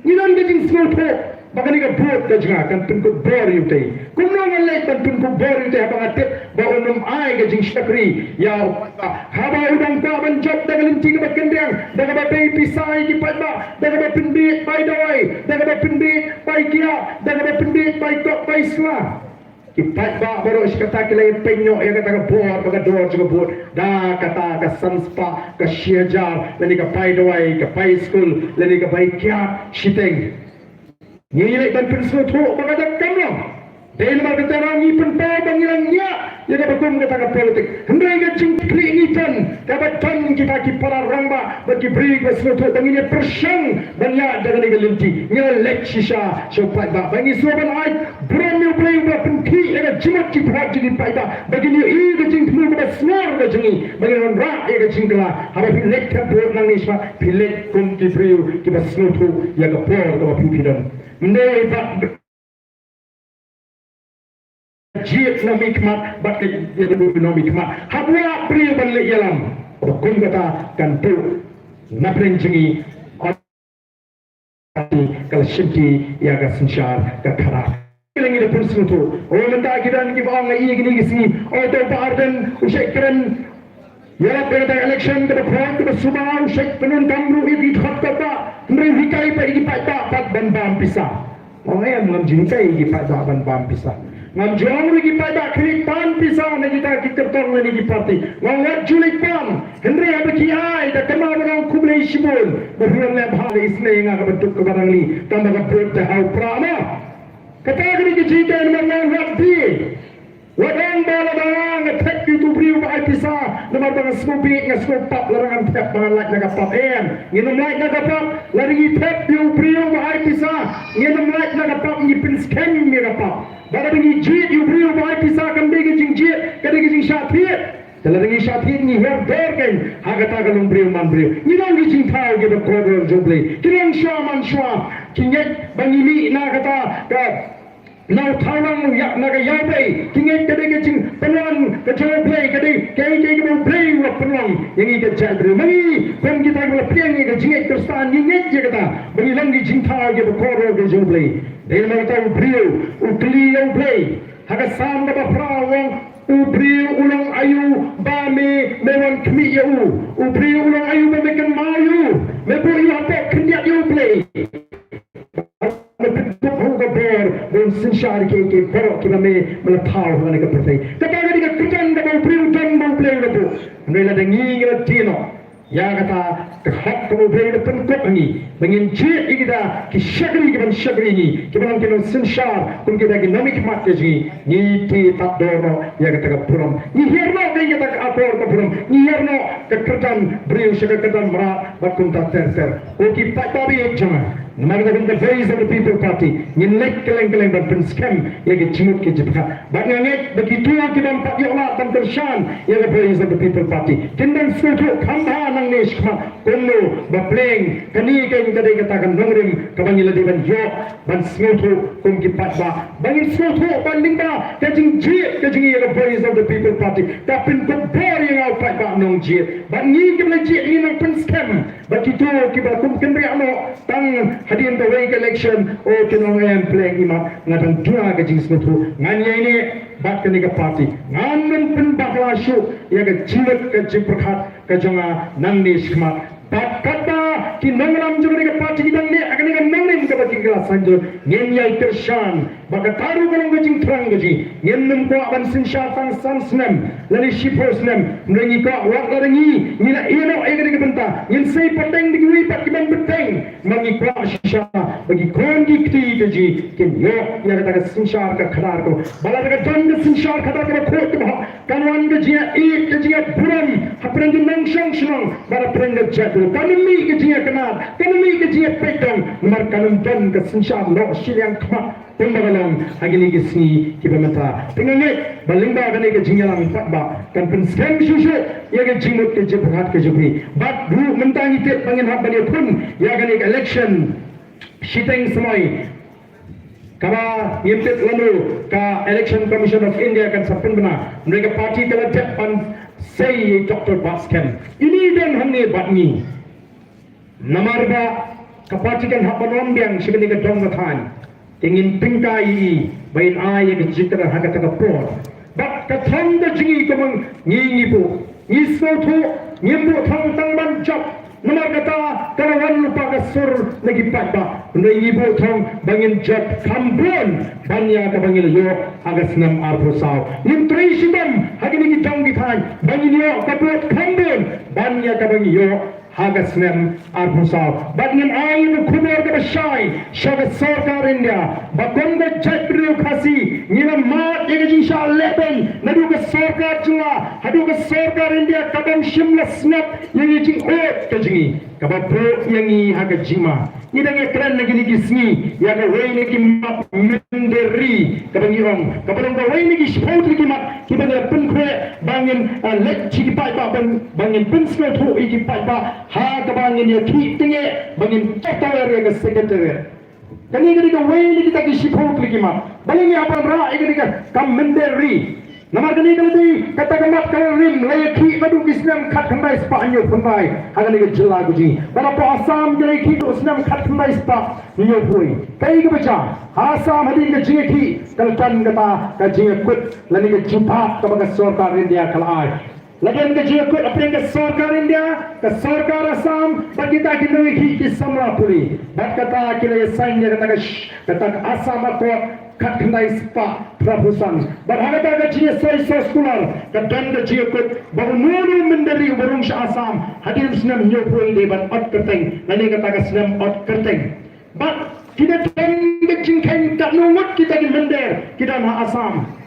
nilan ka jing small tho Bakani ka buat ka janga kan tungku bor yutai. Kumno ngalai kan tungku bor yutai habang atit ba unum ai ka jing syakri ya haba udang ka ban job daga linti ka bakendang daga ba pay pisai ki padba daga ba pindit pai dawai daga ba pindit pai kia daga ba pindit pai tok pai sla. Ki padba baru iskata kilai penyo ya kata ka bor baga dor juga bor da kata ka sanspa ka syajar lani ka pai dawai ka pai school lani ka pai kia shiteng. Nilai dan pensel tu bagaimana kamu? Dalam berbicara ni penpau bangilangnya, ia dapat mengatakan politik. Hendak kita cingkli ini tan, dapat tan kita kipara ramba bagi beri pensel tu bangilnya persang banyak dengan ini linti. Ngelak sisa sopat bah bangi sopan ay brand new play bah penki ia jimat kipara jadi pada bagi ni ini cing temu pada suar kejungi bagi orang rak ia cingkla. Apa pilek terbuat nangis bah pilek kum kipri kita pensel tu ia kepor kalau pikiran. Ndai pak jit na mikmat bak yebu no mikmat habwa pri balle yalam kun kata kan tu na prenjingi kal shinti ya ga sinshar ka khara kelengi de pursu tu o menta gidan ki ba ngai gini gisi o to barden ushekran ya pada election ke depan ke semua ushek penun kamru di khatta ndai hikai pa di pada pat ban bam pisah orang ngam jingkai di pada ban bam pisah ngam jong di pada kritan pisah na kita kertong ni di parti ngam julik pam henry abaki ai da kama orang kublai shibul berhulang le bhal isne nga bentuk ke barang ni tambah ke perut hau prama kata gini ke jikan menang rabbi wadang bala barang attack itu beriu ba pisah nomor bang smobi nga smopap larangan tap bangan lak naga pap nginum lak naga pap lari tap yu beriu ba pisah nginum lak naga pap ni pin scan naga pap bada bingi jit yu beriu ba pisah kan begi jing jit kada jing syatiet dalam syatiet ni her bergen hagata galung beriu man beriu nginang jing tau ge ba kodor joble kinang shaman shwa kinget bangili na kata ka Now tawang yak naga yabe kingai kadai kecing peluang kecil play kadai kai mau play wa peluang yang ini kecil mari pem kita kalau play ni kecing kerstan ingat je kata bagi lagi cinta je berkoror ke play dia mau tahu brio ukli yang play haga sam da bafrawang ubrio ulang ayu bame mewan kmi ya ubrio ulang ayu bame kan mayu mebo ya apa kendiat you play dan sensyar ke berok kita melepau dengan kepercay. Kata kita kerjaan kita mau beli lepo. Mereka dengi kita dino. Ya kata kehak kamu beli lepo kop ni. Menginjit kita kisyakri kita syakri ni. Kita nak kita sensyar kun kita dinamik mat jadi ni tak doro ya kata kepuram. Ni herno kita apor kepuram. Ni herno kerjaan beri kerjaan merat bakun tak ter. Okey pak babi jangan. Namanya the face of the people party nilek keleng-keleng dan penskam yang cimut ke jebka banganget begitu kita empat yola dan tershan yang the face of the people party tindang suatu kambha nang neshma kono bapleng kani kan kadai katakan nongrim kabangi ladiban yo ban suatu kum kipat ba bangin suatu banding ba kajing jit kajing yang the face of the people party tapin ko bor yang au pat ba nong jit bangi kemla jit ni nang penskam begitu kita kum kendri amo tang hadirin the way election o kinong am playing ima ngadang dua ka jing smutu nganya ini bat ka niga party ngamen pen bakla shu ya ka jimat ka jiprkhat ka jonga nangni shma bat kata ki nangram jonga niga party ki dangne agani ka nangni ka baki ka sanjo ngenya itershan baka taru kalau gajing terang gaji nyenum ko aban sinsha fang san snem lani shipo snem nrengi ko wak larengi nila ino ay gani benta nyen say pateng di wi pat kiban beteng mangi ko shisha bagi kon di kti gaji ken yo ya kata sinsha ka khadar ko bala daga don sinsha khadar ko khot ko kanwan gaji ek gaji buram hapren di nang shang shang bara pren jadu kanmi gaji kanad kanmi gaji petang mar kanum don ka sinsha no shilyang kha pembagalan agini gisni kibamata tengenge balingba agani ke jingalang fatba kan pen scam shushu ya ke jimut ke jebhat ke jebri but du mentangi te pangen hak bani pun ya agani election shiteng semai kaba yepet lalu ka election commission of India kan sapun bena mereka parti kala depan say Dr. Baskem ini dan hamne batni namarba ka parti kan hak banom biang shibeni ka dong kathan ingin pingkai bain ay ke jitra haga taka por bak ka thang da jingi ko mang ngi bu ni so tho nyembo thang tang ban chap namar kata karawan lupa ka sur lagi patba ngi bu thang bangin jap kambon banya ka bangil yo haga snam arbo saw nim tri sidam hagini ki tang ki than bangin yo ka pot kambon banya ka bangil yo hagas nem arbusau bagin ayin khumor ke bashai shaga sarkar India bakon ke jatru khasi nina ma egji sha leben nadu ke sarkar chula hadu ke sarkar India kadam shimla snap yengi jing ot ke jingi kabapro yengi haga jima nidang ekran nagi ni gisni ya ke wei ni ki map menderi kabangi ong kabalong ka wei ni ki sport ni ki map ki bang pun kwe bangin let chi ki pai ba bangin pun smell thu ki pai ba ha kabangin ya ki tinge bangin total ya ke secretary kani gani ka wei ni kita ki sport ni ki map balingi apa ra igani ka kam menderi namar kani kali kata kamat kalarim layaki madu Islam khat khandai spa anyo khandai hagani ke jela guji bana po asam jai ki Islam khat khandai spa nyo pui kai ke bacha asam hadi ke jie ki kaltan kata ka jie kut lani ke jupa ka baga sarkar India kalai lagan ke jie kut apne ke sarkar India ka sarkar Assam bagita ki noi ki samra puri bat kata kile sainya kata Assam ko kat khandai spa prabusan berhagata ke jie sai sekolah kadan ke jie kut baru nuru mendari barung Assam hadir senam nyo pui de bat ot kerteng lani kata ke senam ot kerteng bat kita tengok jingkai tak nungut kita di mender kita na Assam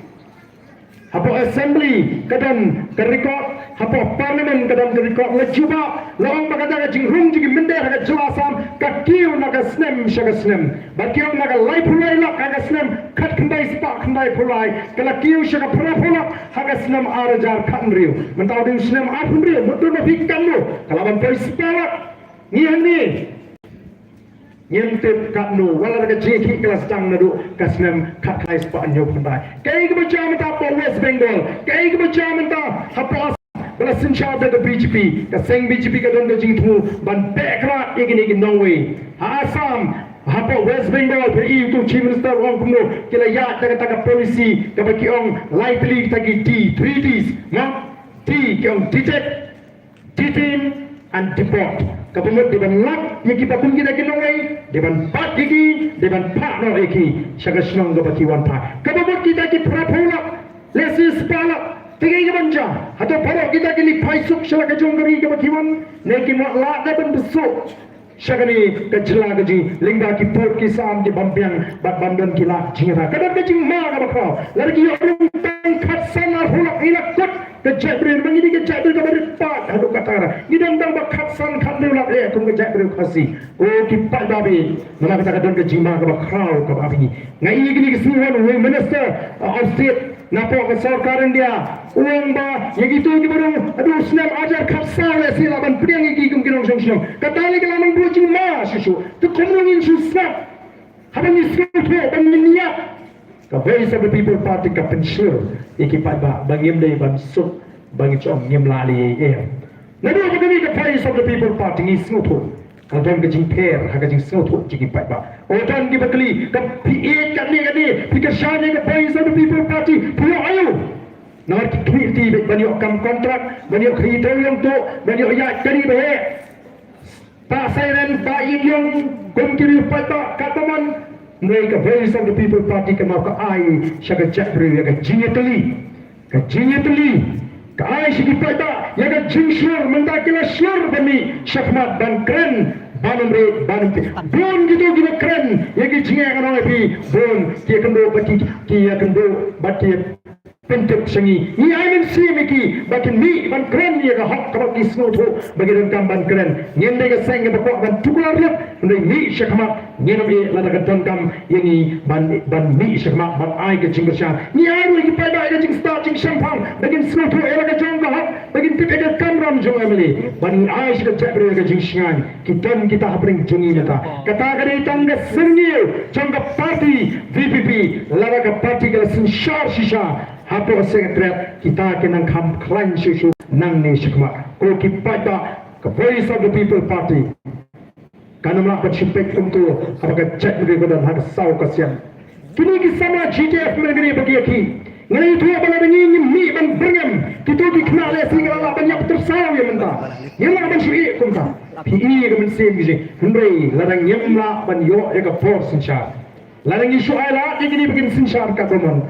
hapo assembly kadang kerekod hapo parlimen kadang kerekod lejuba lawang bagada jing rum jing mender haga jelasam kakiu naga snem shaga snem bakiu naga lai pulai lak haga snem kat kandai spa kandai pulai kala kiu shaga pura pula haga snem arajar kanriu mentau ding snem apunriu betul mafikan lu kalaban poi spalak ni hani nyentip kat nu wala ka jeki kelas tang nadu kasnem kat kai spa anyo pandai kai ke baca menta po West Bengal kai ke baca menta hapa bala sinsha da BJP ka seng BJP ka don jing thu ban background igini ki Norway Assam hapa West Bengal per itu chief minister ong kumno kila ya taka policy ka baki ong likely tagi T3Ds ma T ki ong detect detain and deport kapamot deban lak yang kita pun kita kinaway deban pat gigi deban pat no eki syaga snong ga bati wan pa kapamot kita ki prapulak lesis palak tingay ga banja hato paro kita ki li paisuk syaga jonggari ga bati wan neki mo la da ban besuk syaga ni kajla gaji lingba ki port ki sam ki bampiang bat bandon ki lak jingra kadam ga jing ma ga bakau lagi orang tang khat sana hulak ilak kut kejabrir mengini kejabrir ka beripat hadu katara ngidang dang bakhat san khat lewlak le kum kejabrir khasi o ki pat babi mana kata kadon ke jima ka bakrau ka babi ngai gini kesuhan we minister of state napo ka sarkar India uang ba yagitu ki baru adu snam ajar khapsa le sila ban priang ki kum kinong song katali ka lamang buji ma susu tu komungin susap haban ni sutu ban niat the voice of the people party ka pensur ikipat ba bangim dei ban sup bangi chom ngim lali e nadu ka ni the voice of the people party ni smutu kadang ke jing per haga jing smutu ikipat ba otan ki bakli ka PA kan ni pikir shane ka voice of the people party puyo ayo nawar ki kriti bani kam kontrak bani krito yang tu bani ya kari be pa siren pa ilyong gum kiri pata kataman mereka Voice of the People Party ke mau ke ai syaga jabri ya ke jinyatli ke ai sigi pada ya ke jinsyur mendakila syur demi syakmat dan keren banumre banumte bon gitu gitu keren ya ke jinya kan ai bon dia kendo bati dia kendo bati pentuk sengi ni amin simiki bakin mi ban keren ya ga hak kabak isno to bagi dan ban keren nyende ga sang ga bakok ban tukular lep ndai mi syakma nyenom e lada ga kam yani ban mi syakma ban ai ga jingsa ni ai lagi pada ga jing start jing shampang bagi sno to e ga jong ga hak bagi tip ga kamram jong ameli ban ai ga jabre ga jing shingan kita hapring jongi nata kata ga dei tang ga sengil jong ga party VPP lada ga party ga sin shar shisha hapo sekretariat kita kenang kam klan susu nang ni syakma ko kipada ke Voice of the People Party kana mla bersyukur untuk apakah cek lebih dan harus sau kasihan kini kisama GTF mengenai bagi aki ngai itu apa lagi ni mi ban berngam kita dikenal oleh singgah Allah banyak tersau yang mentah yang lah ban syui kumta PE ke mensim gizi hendai ladang nyemla ban yo ya ke force insya ladang isu ala jadi begin sinsar katomon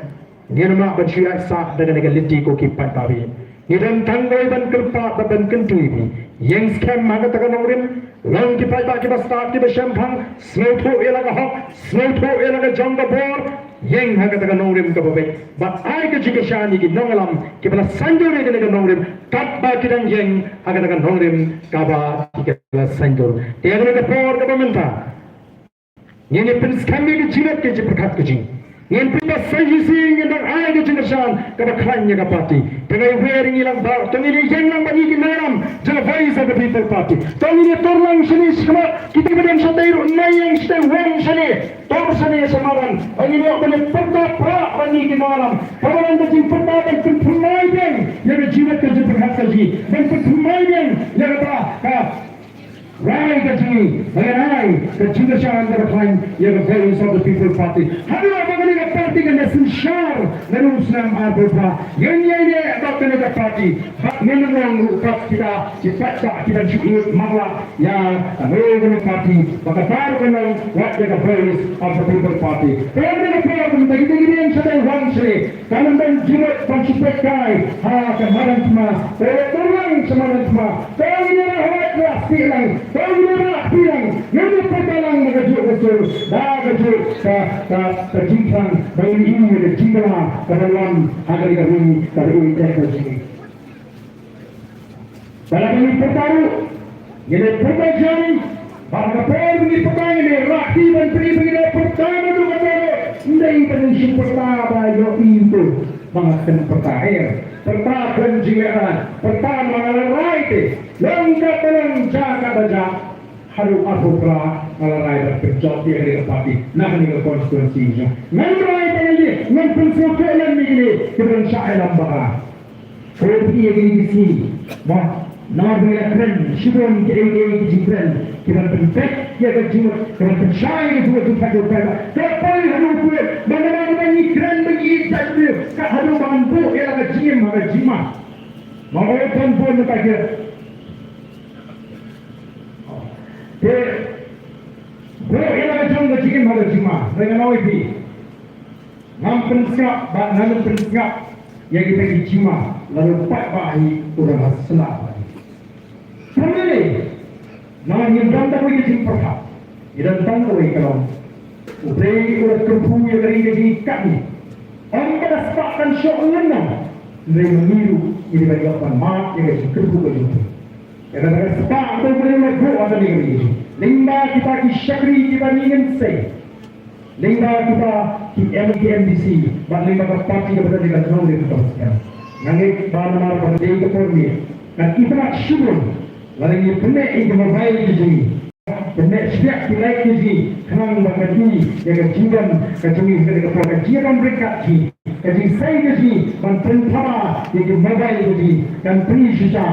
Nirma bersyuat sah dengan liti ko kipat babi. Nidan tanggoi ban kelpa ban kentui bi. Yang scam maga taga nongrim. Long kipat ba kita start kita shampang. Snowto elaga hok. Snowto elaga jonga bor. Yang haga taga nongrim ka babe. But ai ka jika shani ki nongalam. Kipala sanjur ega nega nongrim. Kat ba kidang yang haga taga nongrim ka ba kipala sanjur. Tiada nega por ka pementa. Yang pun scam ke jilat ke jiperkat ke jing. Yang pindah sayusing yang ai ke jengasan kada klannya ka party tengai wearing ilang bar tengai yang lang bani kinaram jala Voice of the People Party tengai torlang sini semua kita badan sadairu nayang stay wang sini tor sini samaran ani mo bani perda pra bani kinaram pawalan da jing perda dan pemai deng yang jimat ka jipat kaji dan pemai deng yang ka Rai kecil, rai kecil kesalahan terkait yang Voice of the People Party. Hari apa kali ke parti kan sensyar nerusam apa yang ini apa kali ke parti. Menurut kita kita cukup malah yang menurut parti. Maka tahu kan what the Voice of the People Party. Kalau kita perlu kita yang sedang wangsi, kalau dan jimat pencupai kai, kemarin cuma, orang semalam cuma, kalau ini orang kelas bilang. Kalau kita bilang, yang pertama mengajuk betul, dah betul ke jingkang, bagi ini ada jingkang ke dalam agar kami ini sini. Dalam ini pertaruh, ini pertajaran, bahawa ini pertanyaan ini rakyat dan beri pertama itu kata, ini penting pertama itu mengakan pertanyaan. Pertahanan jingaan, pertahanan mengalarai itu, lengkap dalam jaga baca, haru apura mengalarai berpecah di hari parti, nak ni konstitusi. Mengerai tadi, mengenai kelan ini, kelan syairan bahar. Seperti yang ini sini, mah, nama keren, syukur kita keren, kita pentek, kita jimat, kita percaya juga kita berkata, kapal haru kuat, mana ni keren bagi kita tu, haru bambu ialah kecil, maka jimat, maka pun kita kira. Bo ialah kecil, maka jimat, dengan awal nampen skap, yang kita jimat, lalu baik orang senang. Family, now you don't know what you perhaps. You don't know what you can. They would come to you kami. Orang pada sepakkan syukur nama. Mereka meniru ini bagi apa mak yang itu kerja itu. Kerana mereka sepak atau mereka buat apa negeri itu. Lingba kita ki syakri kita ingin say. Lingba kita ki MDC. Bang lingba parti kita berada di dalam kita sekarang. Nangik bahan mar pada dia keporni. Dan kita nak syukur. Lalu ini benar ini mobile di sini. Benar setiap nilai di sini. Kenang bagi yang kejadian kejadian mereka kejadian mereka di. Kejadian saya di sini. Dan perintah yang mobile di sini. Dan beri sisa.